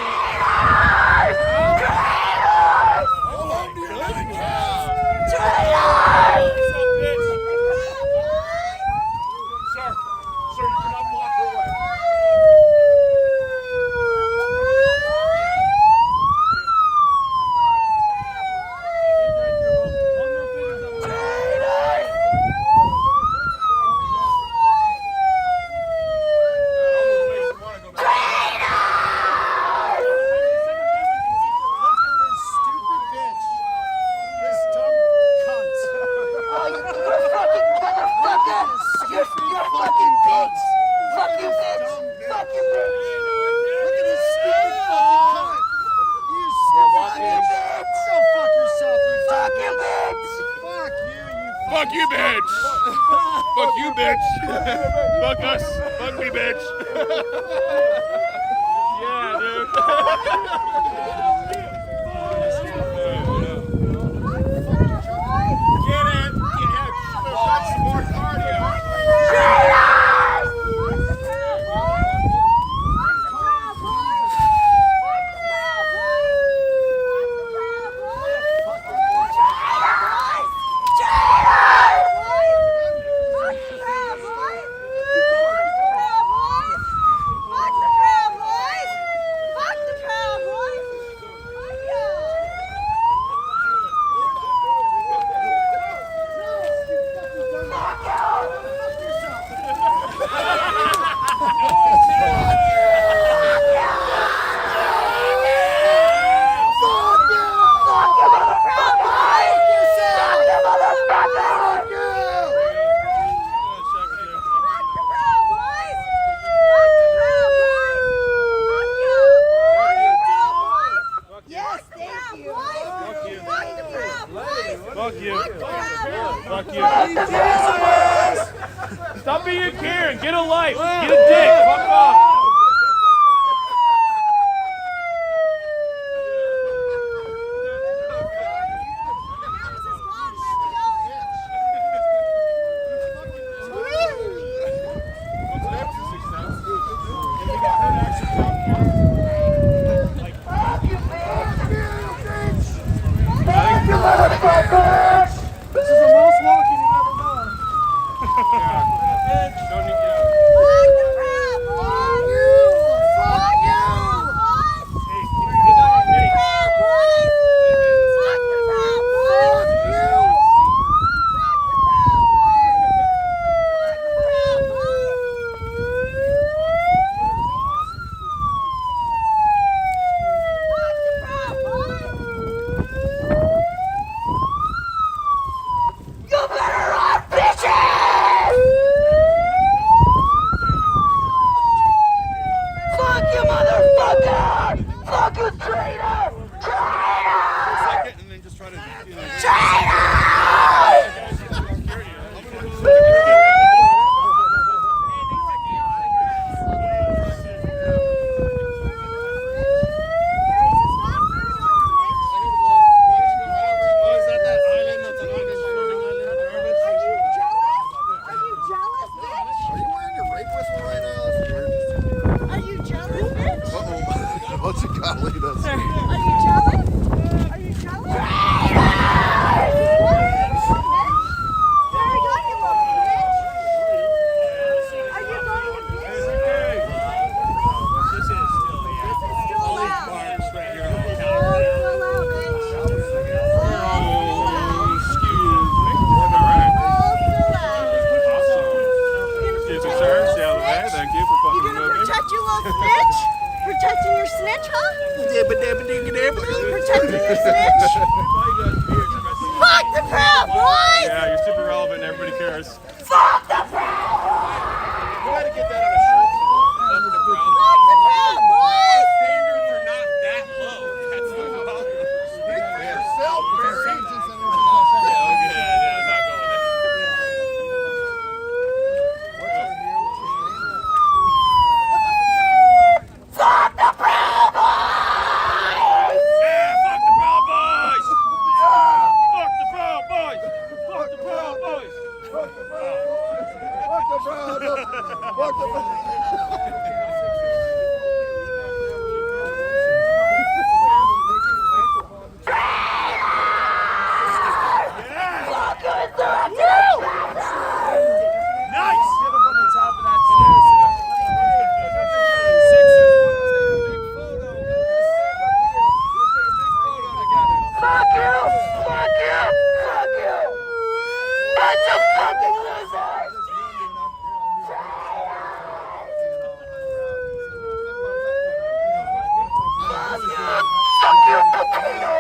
C: Fuck you, bitch! Fuck you, bitch! Fuck us! Fuck me, bitch! Yeah, dude. Get it! Yeah, that's some more cardio.
L: Fuck you. Stop being a Karen. Get a life. Get a dick. Fuck off.
P: This is the most walking you've ever done.
B: What's it got? Look at that.
P: Are you jealous? Are you jealous? There we go, you little bitch. Are you going to bitch? This is still loud. Oh, it's still loud, bitch.
E: Excuse me, sir. Stay out of the way. Thank you for fucking moving.
P: You gonna protect your little snitch? Protecting your snitch, huh? Protecting your snitch? Fuck the Proud Boys!
E: Yeah, you're super relevant and everybody cares.
P: Fuck the Proud Boys! You gotta get that on a shirt. Fuck the Proud Boys!
C: Standards are not that low. That's the problem. Speak for yourself, Barry.
E: Yeah, not going there.
P: Fuck the Proud Boys!
L: Yeah, fuck the Proud Boys! Yeah! Fuck the Proud Boys! Fuck the Proud Boys!
B: Fuck the Proud Boys! Fuck the
L: Nice!
K: Get up on the top of that stairs.
P: Fuck you! Fuck you! Fuck you! Bunch of fucking losers! Fuck you, potato!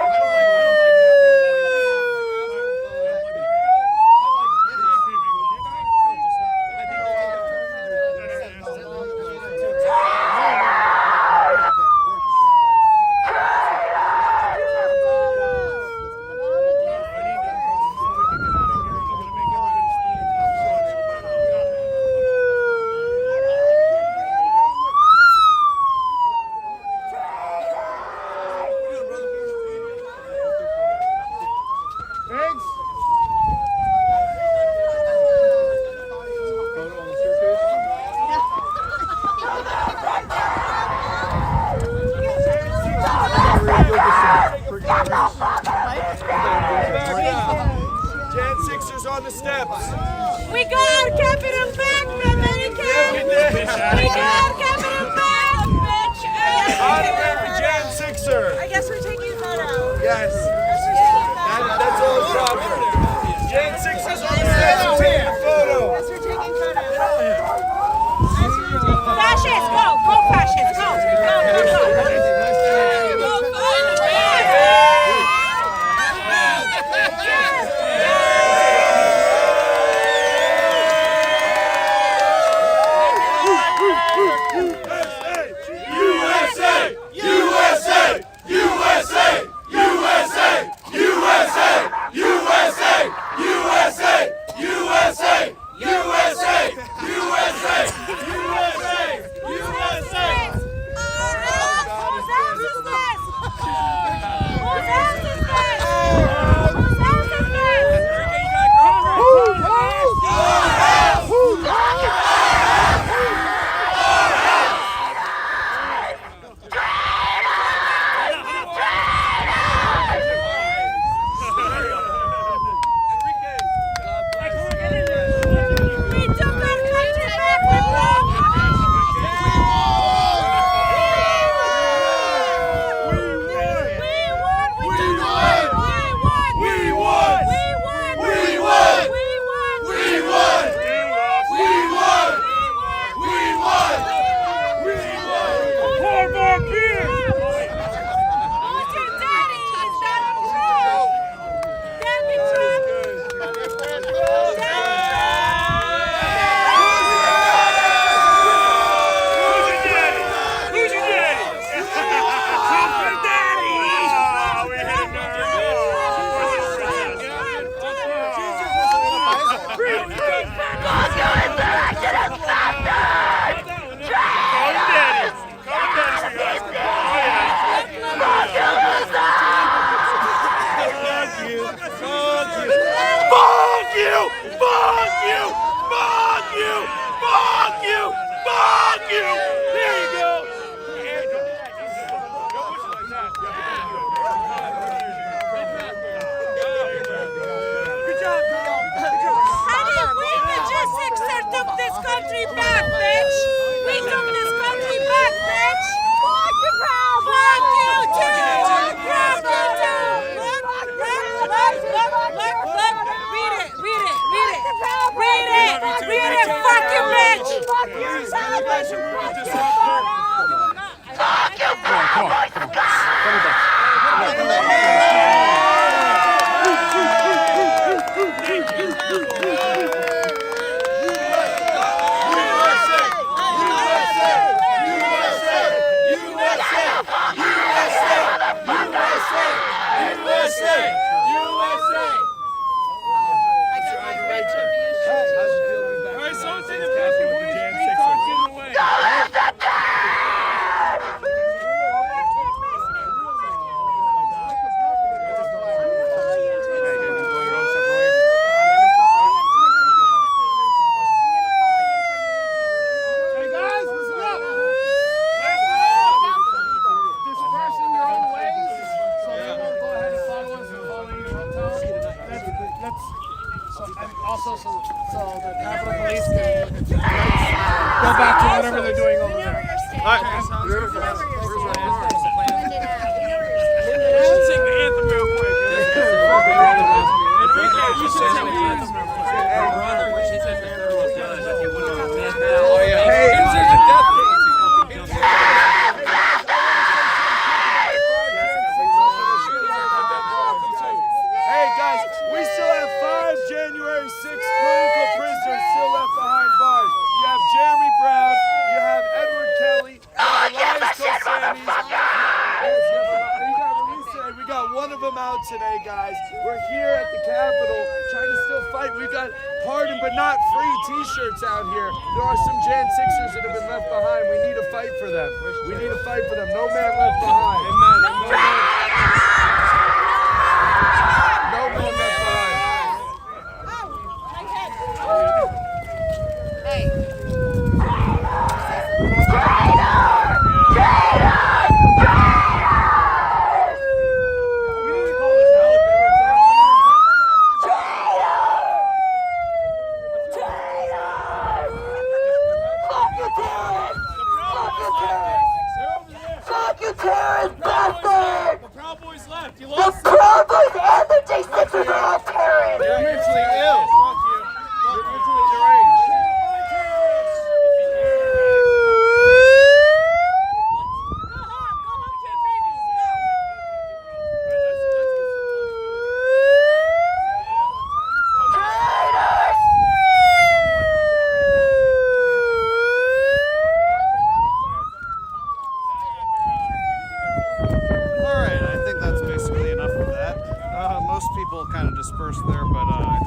T: Jan Sixers on the steps.
P: We got Captain back, American! We got Captain back, bitch!
T: Autograph for Jan Sixer.
P: I guess we're taking a photo.
T: Yes. That's all proper. Jan Sixers on the steps. We're taking a photo.
P: Guess we're taking photos. Fascists, go! Go, fascists, go! Go, go, go!
C: USA! USA! USA! USA!
O: you! Fuck you! Fuck you! Fuck you! Fuck you! There you go! Good job, Carl. Good job.
P: Honey, we logistics took this country back, bitch! We took this country back, bitch! Fuck you, Proud Boys! Fuck you too! Fuck you too! Look! Read it! Fuck you, bitch! Fuck you, Proud Boys! Fuck you, Proud Boys!
I: So the Capitol Police can go back to whatever they're doing over there.
O: All right. You should sing the anthem real quick. Enrique, you should sing the anthem real quick. Oh, yeah. Hey, there's a death penalty.
T: Hey guys, we still have 5 January 6th political prisoners still left behind bars. You have Jeremy Brown, you have Edward Kelly, you have Elias Kosanis. We got one of them out today, guys. We're here at the Capitol trying to still fight. We've got pardon but not free t-shirts out here. There are some Jan 6ers that have been left behind. We need to fight for them. We need to fight for them. No man left behind. Amen. No man left behind.
P: Fuck you, terrorist bastard!
O: The Proud Boys left. You
P: The
O: lost.
P: Proud Boys and the J6ers are all terrorists!
O: They're mentally ill. Fuck you. They're mentally deranged.
A: All right, I think that's basically enough of that. Most people kind of dispersed there, but I think